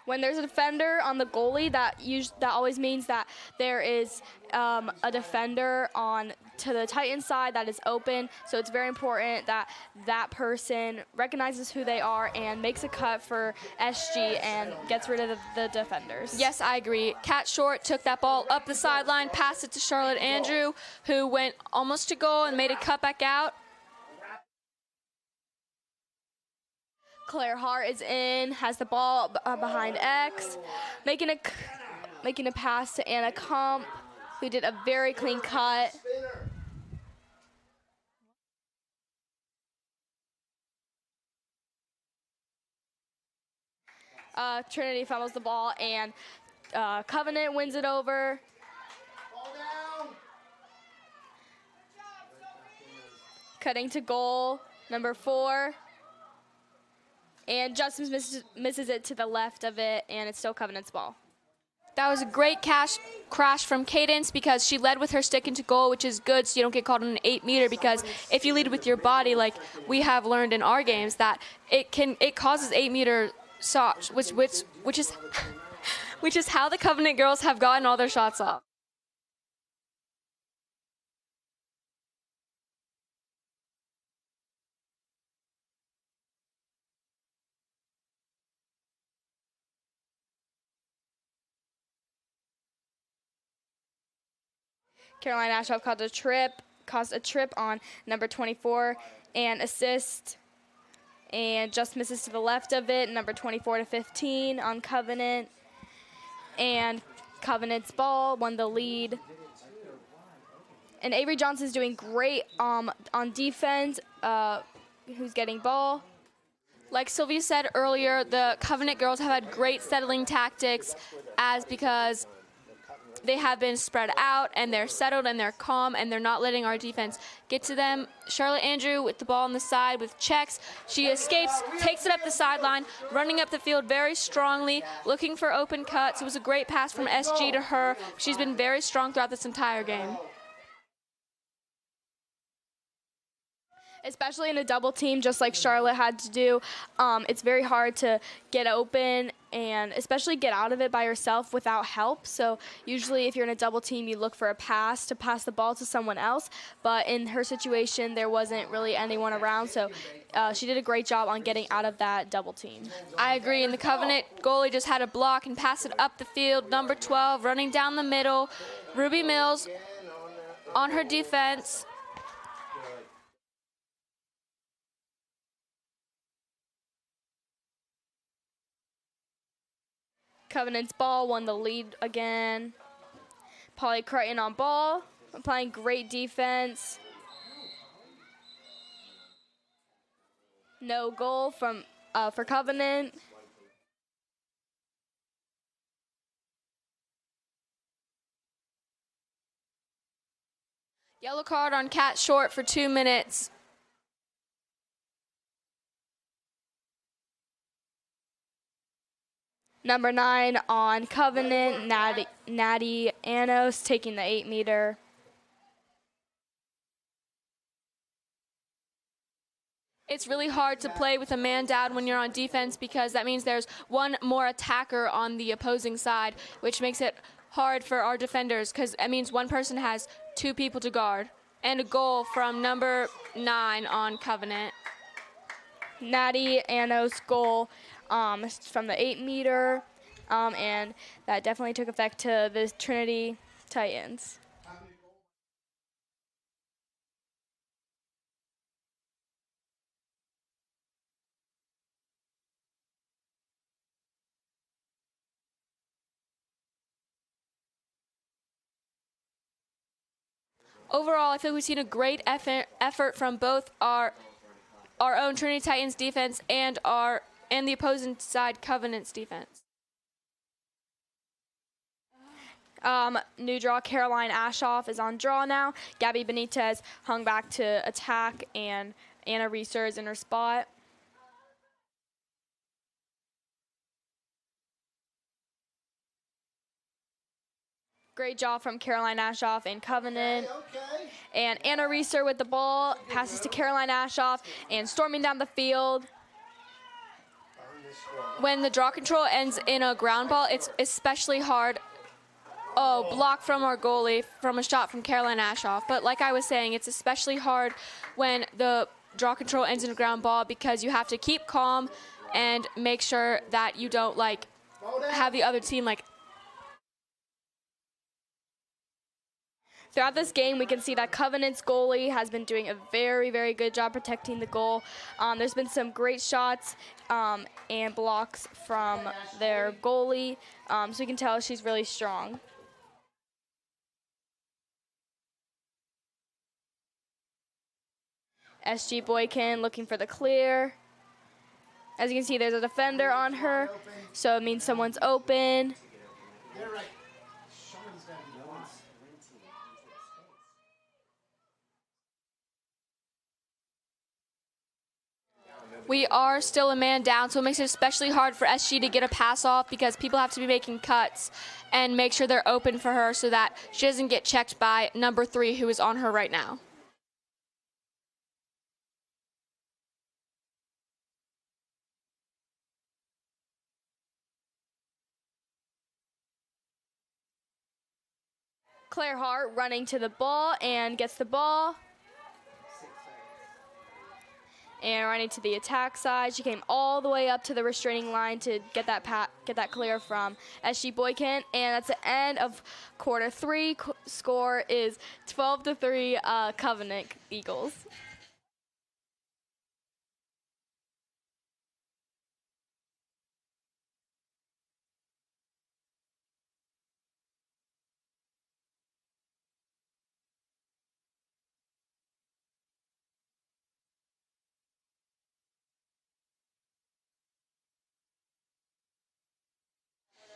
When there's a defender on the goalie, that always means that there is a defender on to the Titan side that is open. So it's very important that that person recognizes who they are and makes a cut for SG and gets rid of the defenders. Yes, I agree. Kat Short took that ball up the sideline, passed it to Charlotte Andrew, who went almost to goal and made a cut back out. Claire Hart is in, has the ball behind X, making a pass to Anna Kump, who did a very clean cut. Trinity fumbles the ball, and Covenant wins it over. Cutting to goal, number 4. And Justin misses it to the left of it, and it's still Covenant's ball. That was a great crash from Cadence because she led with her stick into goal, which is good so you don't get caught on an 8-meter, because if you lead with your body, like we have learned in our games, that it causes 8-meter shots, which is how the Covenant girls have gotten all their shots off. Caroline Ashoff caused a trip on number 24 and assist, and just misses to the left of it, number 24 to 15 on Covenant, and Covenant's ball won the lead. And Avery Johnson's doing great on defense, who's getting ball. Like Sylvia said earlier, the Covenant girls have had great settling tactics because they have been spread out and they're settled and they're calm and they're not letting our defense get to them. Charlotte Andrew with the ball on the side with checks. She escapes, takes it up the sideline, running up the field very strongly, looking for open cuts. It was a great pass from SG to her. She's been very strong throughout this entire game. Especially in a double team, just like Charlotte had to do. It's very hard to get open and especially get out of it by yourself without help. So usually if you're in a double team, you look for a pass to pass the ball to someone else. But in her situation, there wasn't really anyone around. So she did a great job on getting out of that double team. I agree. And the Covenant goalie just had a block and pass it up the field. Number 12 running down the middle. Ruby Mills on her defense. Covenant's ball won the lead again. Polly Crichton on ball, playing great defense. No goal for Covenant. Yellow card on Kat Short for 2 minutes. Number 9 on Covenant, Natty Anos taking the 8-meter. It's really hard to play with a man down when you're on defense because that means there's one more attacker on the opposing side, which makes it hard for our defenders because it means one person has 2 people to guard. And a goal from number 9 on Covenant. Natty Anos goal from the 8-meter, and that definitely took effect to the Trinity Titans. overall, I feel like we've seen a great effort from both our own Trinity Titans defense and the opposing side Covenant's defense. New draw, Caroline Ashoff is on draw now. Gabby Benitez hung back to attack, and Anna Reeser is in her spot. Great job from Caroline Ashoff and Covenant. Okay. And Anna Reeser with the ball, passes to Caroline Ashoff, and storming down the field. When the draw control ends in a ground ball, it's especially hard. Oh, block from our goalie from a shot from Caroline Ashoff. But like I was saying, it's especially hard when the draw control ends in a ground ball because you have to keep calm and make sure that you don't have the other team Throughout this game, we can see that Covenant's goalie has been doing a very, very good job protecting the goal. There's been some great shots and blocks from their goalie, so you can tell she's really strong. SG Boykin looking for the clear. As you can see, there's a defender on her, so it means someone's open. You're right. Someone's gotta be once. We are still a man down, so it makes it especially hard for SG to get a pass off because people have to be making cuts and make sure they're open for her so that she doesn't get checked by number 3, who is on her right now. Claire Hart running to the ball and gets the ball. And running to the attack side. She came all the way up to the restraining line to get that clear from SG Boykin. And that's the end of quarter 3. Score is 12-3 Covenant Eagles.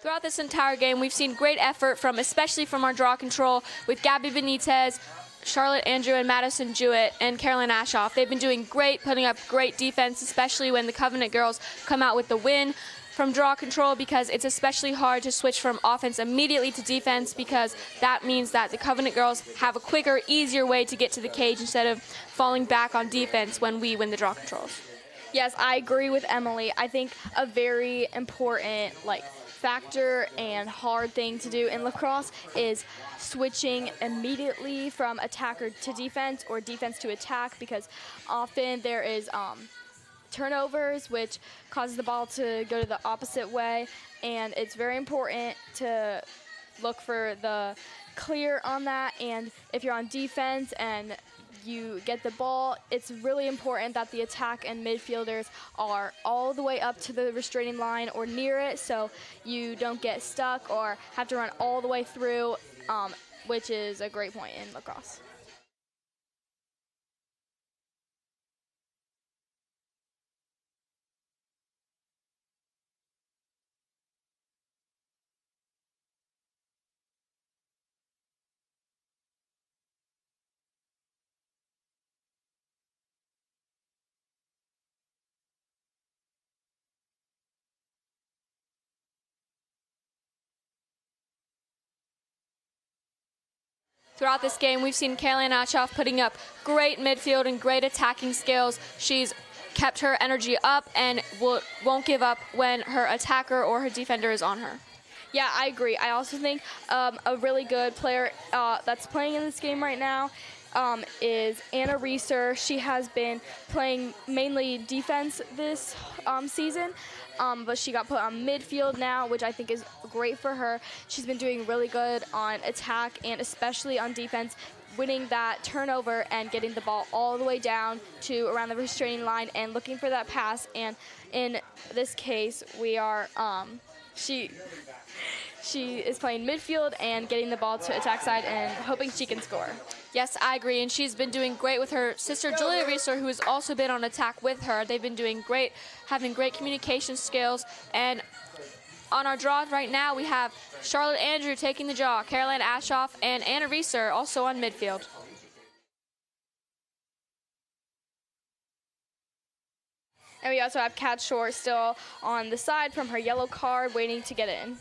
Throughout this entire game, we've seen great effort especially from our draw control with Gabby Benitez, Charlotte Andrew, and Madison Jewett, and Caroline Ashoff. They've been doing great, putting up great defense, especially when the Covenant girls come out with the win from draw control, because it's especially hard to switch from offense immediately to defense, because that means that the Covenant girls have a quicker, easier way to get to the cage instead of falling back on defense when we win the draw controls. Yes, I agree with Emily. I think a very important factor and hard thing to do in lacrosse is switching immediately from attacker to defense or defense to attack, because often there is turnovers, which causes the ball to go to the opposite way, and it's very important to look for the clear on that. And if you're on defense and you get the ball, it's really important that the attack and midfielders are all the way up to the restraining line or near it, so you don't get stuck or have to run all the way through, which is a great point in lacrosse. Throughout this game, we've seen Caroline Ashoff putting up great midfield and great attacking skills. She's kept her energy up and won't give up when her attacker or her defender is on her. Yeah, I agree. I also think a really good player that's playing in this game right now is Anna Reeser. She has been playing mainly defense this season, but she got put on midfield now, which I think is great for her. She's been doing really good on attack and especially on defense, winning that turnover and getting the ball all the way down to around the restraining line and looking for that pass. And in this case, we are she is playing midfield and getting the ball to attack side and hoping she can score. Yes, I agree, and she's been doing great with her sister Julia Reeser, who has also been on attack with her. They've been doing great, having great communication skills, and on our draw right now, we have Charlotte Andrew taking the draw, Caroline Ashoff, and Anna Reeser also on midfield. And we also have Kat Short still on the side from her yellow card waiting to get in.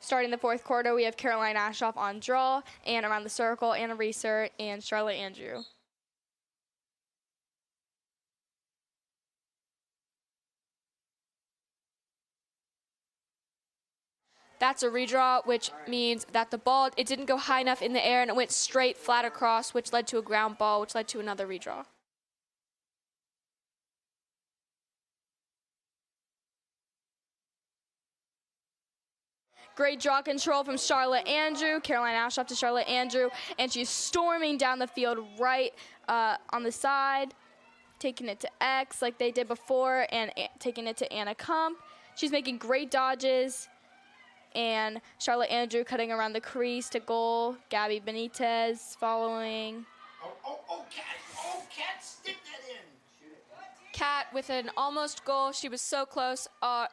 Starting the fourth quarter, we have Caroline Ashoff on draw, and around the circle, Anna Reeser and Charlotte Andrew. That's a redraw, which means that the ball, it didn't go high enough in the air and it went straight flat across, which led to a ground ball, which led to another redraw. Great draw control from Charlotte Andrew, Caroline Ashoff to Charlotte Andrew, and she's storming down the field right on the side, taking it to X like they did before, and taking it to Anna Kump. She's making great dodges, and Charlotte Andrew cutting around the crease to goal. Gabby Benitez following. Cat, stick that in. Kat with an almost goal. She was so close.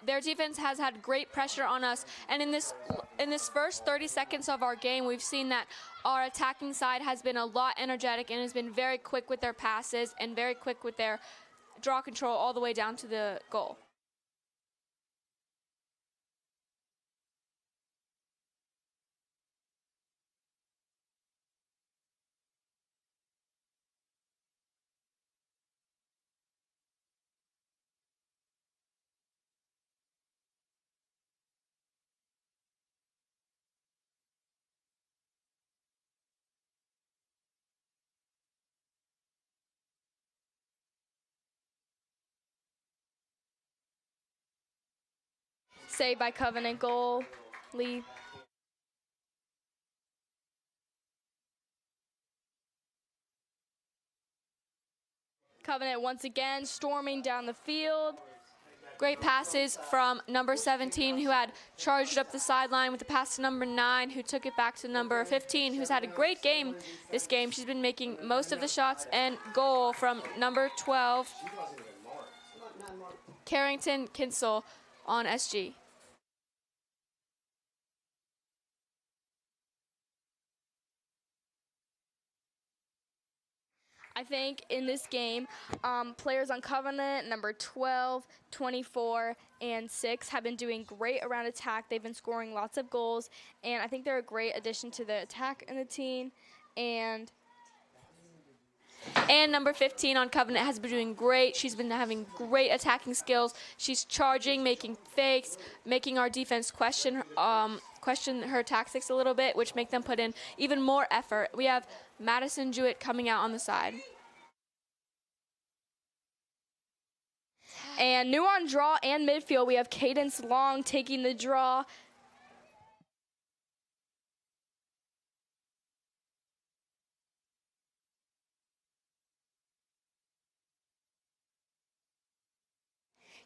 Their defense has had great pressure on us, and in this first 30 seconds of our game, we've seen that our attacking side has been a lot energetic and has been very quick with their passes and very quick with their draw control all the way down to the goal. Saved by Covenant goal. Lee. Covenant once again storming down the field. Great passes from number 17, who had charged up the sideline with the pass to number 9, who took it back to number 15, who's had a great game this game. She's been making most of the shots, and goal from number 12, Carrington Kinsel on SG. I think in this game, players on Covenant, number 12, 24, and 6, have been doing great around attack. They've been scoring lots of goals, and I think they're a great addition to the attack in the team. And number 15 on Covenant has been doing great. She's been having great attacking skills. She's charging, making fakes, making our defense question her tactics a little bit, which make them put in even more effort. We have Madison Jewett coming out on the side. And new on draw and midfield, we have Cadence Long taking the draw.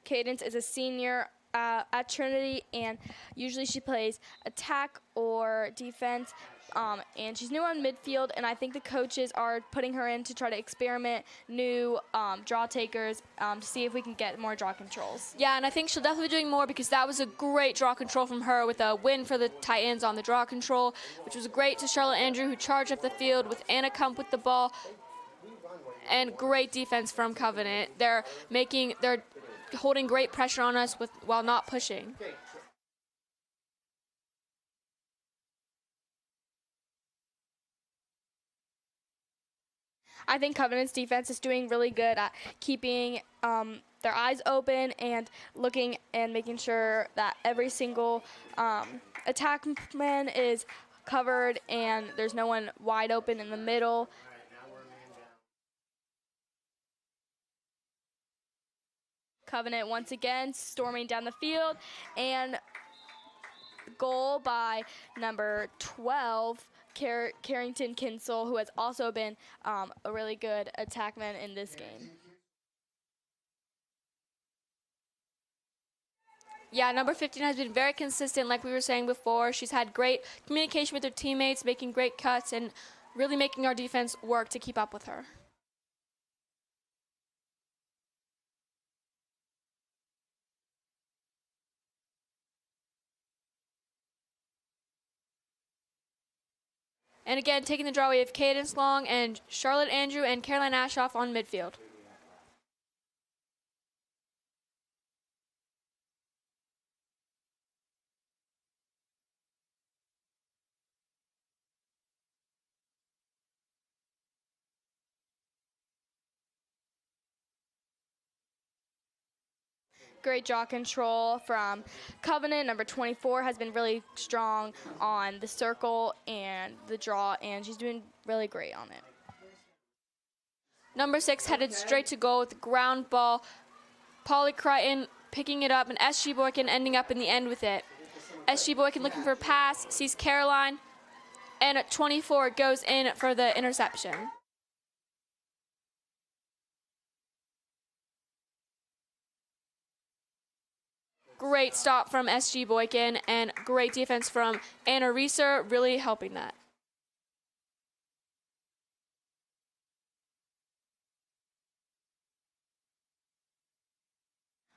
Cadence is a senior at Trinity, and usually she plays attack or defense, and she's new on midfield, and I think the coaches are putting her in to try to experiment new draw takers to see if we can get more draw controls. Yeah, and I think she'll definitely be doing more, because that was a great draw control from her with a win for the Titans on the draw control, which was great to Charlotte Andrew, who charged up the field with Anna Kump with the ball, and great defense from Covenant. They're holding great pressure on us while not pushing. I think Covenant's defense is doing really good at keeping their eyes open and looking and making sure that every single attackman is covered and there's no one wide open in the middle. Covenant once again storming down the field, and goal by number 12, Carrington Kinsel, who has also been a really good attackman in this game. Yeah, number 15 has been very consistent, like we were saying before. She's had great communication with her teammates, making great cuts, and really making our defense work to keep up with her. And again, taking the draw, we have Cadence Long and Charlotte Andrew and Caroline Ashoff on midfield. Great draw control from Covenant. Number 24 has been really strong on the circle and the draw, and she's doing really great on it. Number 6 headed straight to goal with the ground ball. Polly Crichton picking it up, and SG Boykin ending up in the end with it. SG Boykin looking for a pass, sees Caroline, and at 24 goes in for the interception. Great stop from SG Boykin and great defense from Anna Reeser, really helping that.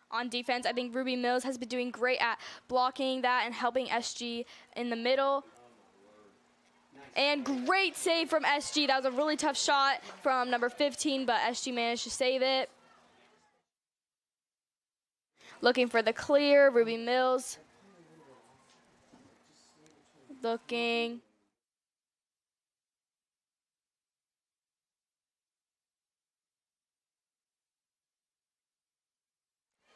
On defense, I think Ruby Mills has been doing great at blocking that and helping SG in the middle. And great save from SG. That was a really tough shot from number 15, but SG managed to save it. Looking for the clear, Ruby Mills. Looking.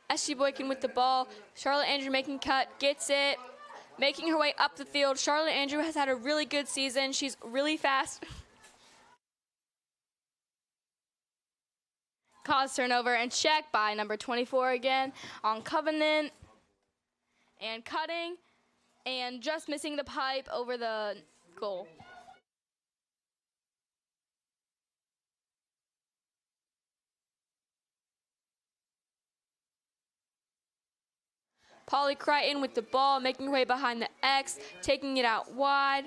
SG Boykin with the ball. Charlotte Andrew making cut, gets it, making her way up the field. Charlotte Andrew has had a really good season. She's really fast. Cause turnover and check by number 24 again on Covenant. And cutting and just missing the pipe over the goal. Polly Crichton with the ball, making her way behind the X, taking it out wide.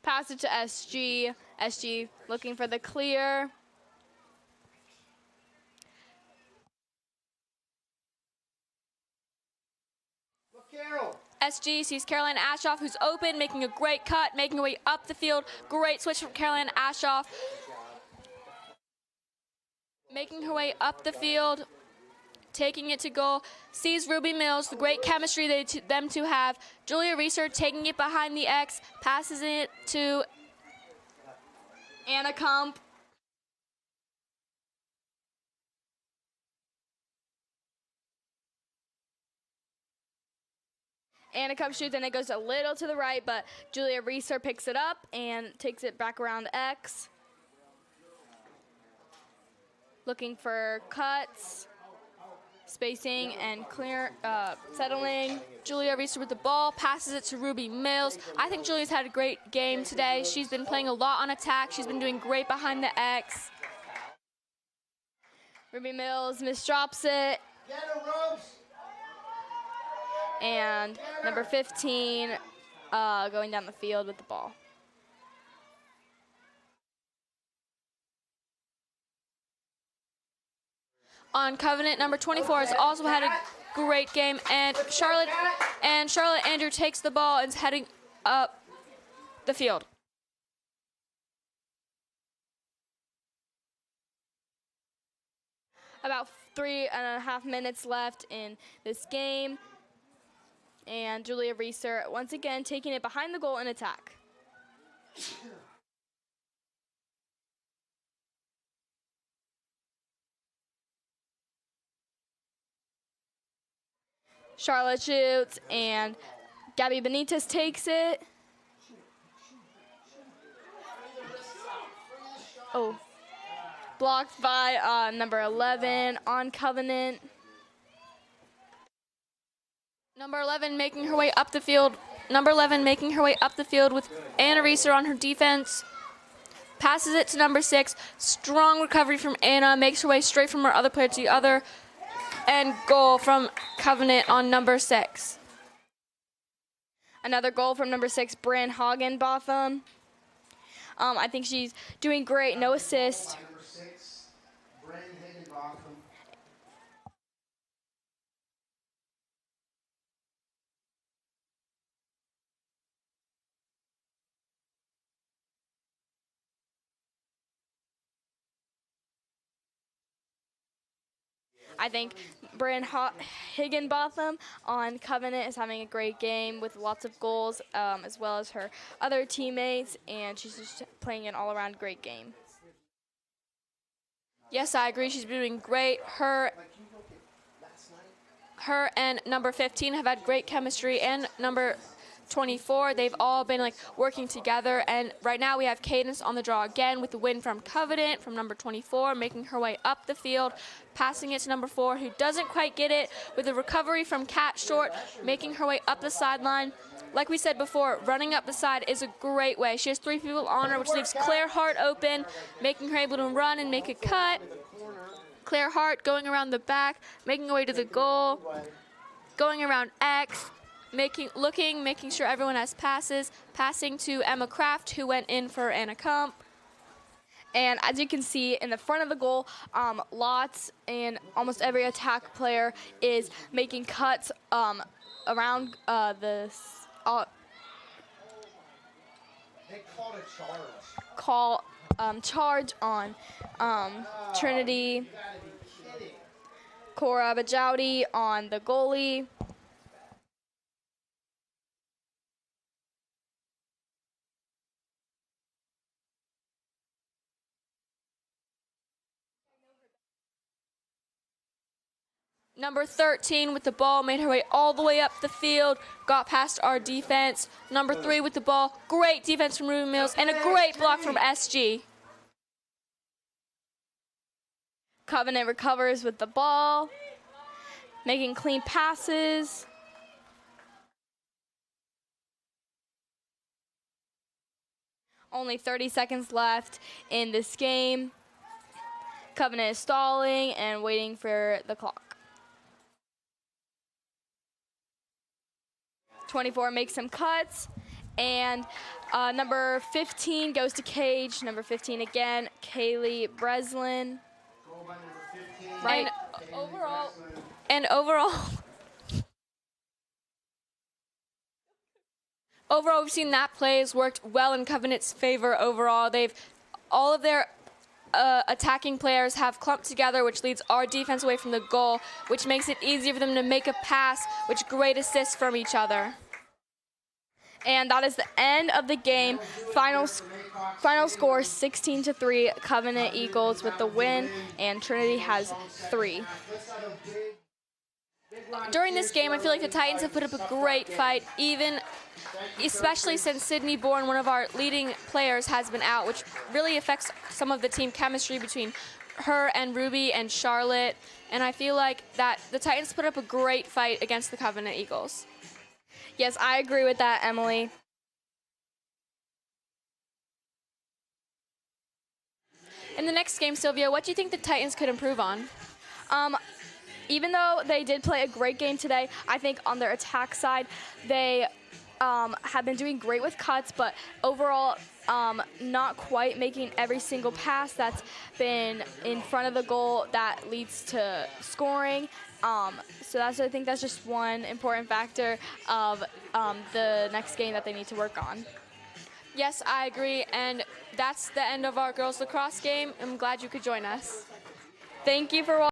Pass it to SG. SG looking for the clear. Look, Carol. SG sees Caroline Ashoff, who's open, making a great cut, making her way up the field. Great switch from Caroline Ashoff. Making her way up the field, taking it to goal. Sees Ruby Mills, the great chemistry them two have. Julia Reeser taking it behind the X, passes it to Anna Kump. Anna Kump shoots and it goes a little to the right, but Julia Reeser picks it up and takes it back around the X. Looking for cuts, spacing, and clear, settling. Julia Reeser with the ball, passes it to Ruby Mills. I think Julia's had a great game today. She's been playing a lot on attack. She's been doing great behind the X. Ruby Mills misdrops it. Get her, Rose. And number 15 going down the field with the ball. On Covenant, number 24 has also had a great game, and Charlotte Andrew takes the ball and is heading up the field. About 3.5 minutes left in this game. And Julia Reeser once again taking it behind the goal in attack. Charlotte shoots and Gabby Benitez takes it. Oh, blocked by number 11 on Covenant. Number 11 making her way up the field. Number 11 making her way up the field with Anna Reeser on her defense. passes it to number 6. Strong recovery from Anna, makes her way straight from her other player to the other, and goal from Covenant on number 6. Another goal from number 6, Bryn Hagenbotham. I think she's doing great, no assist. Number 6, Bryn Higginbotham. I think Bryn Higginbotham on Covenant is having a great game with lots of goals, as well as her other teammates, and she's just playing an all-around great game. Yes, I agree. She's been doing great. Her and number 15 have had great chemistry, and number 24, they've all been like working together, and right now we have Cadence on the draw again with the win from Covenant from number 24, making her way up the field, passing it to number 4, who doesn't quite get it, with a recovery from Kat Short, making her way up the sideline. Like we said before, running up the side is a great way. She has 3 people on her, which leaves Claire Hart open, making her able to run and make a cut. Claire Hart going around the back, making her way to the goal, going around X, making sure everyone has passes, passing to Emma Kraft, who went in for Anna Kump. And as you can see in the front of the goal, lots and almost every attack player is making cuts around They called a charge. charge on Trinity, You gotta be kidding. Cora Bajouti on the goalie. Number 13 with the ball made her way all the way up the field, got past our defense. Number 3 with the ball, great defense from Ruby Mills, and a great block from SG. Covenant recovers with the ball, making clean passes. Only 30 seconds left in this game. Covenant is stalling and waiting for the clock. 24 makes some cuts, and number 15 goes to Cage. Number 15 again, Kaylee Breslin. Goal by number 15. Right. And overall, we've seen that play has worked well in Covenant's favor overall. All of their attacking players have clumped together, which leads our defense away from the goal, which makes it easier for them to make a pass, which great assists from each other. And that is the end of the game. Final score 16-3, Covenant Eagles with the win, and Trinity has 3. During this game, I feel like the Titans have put up a great fight, especially since Sydney Bourne, one of our leading players, has been out, which really affects some of the team chemistry between her and Ruby and Charlotte. And I feel like that the Titans put up a great fight against the Covenant Eagles. Yes, I agree with that, Emily. In the next game, Sylvia, what do you think the Titans could improve on? Even though they did play a great game today, I think on their attack side, they have been doing great with cuts, but overall not quite making every single pass that's been in front of the goal that leads to scoring. So I think that's just one important factor of the next game that they need to work on. Yes, I agree, and that's the end of our girls lacrosse game. I'm glad you could join us. Thank you for watching.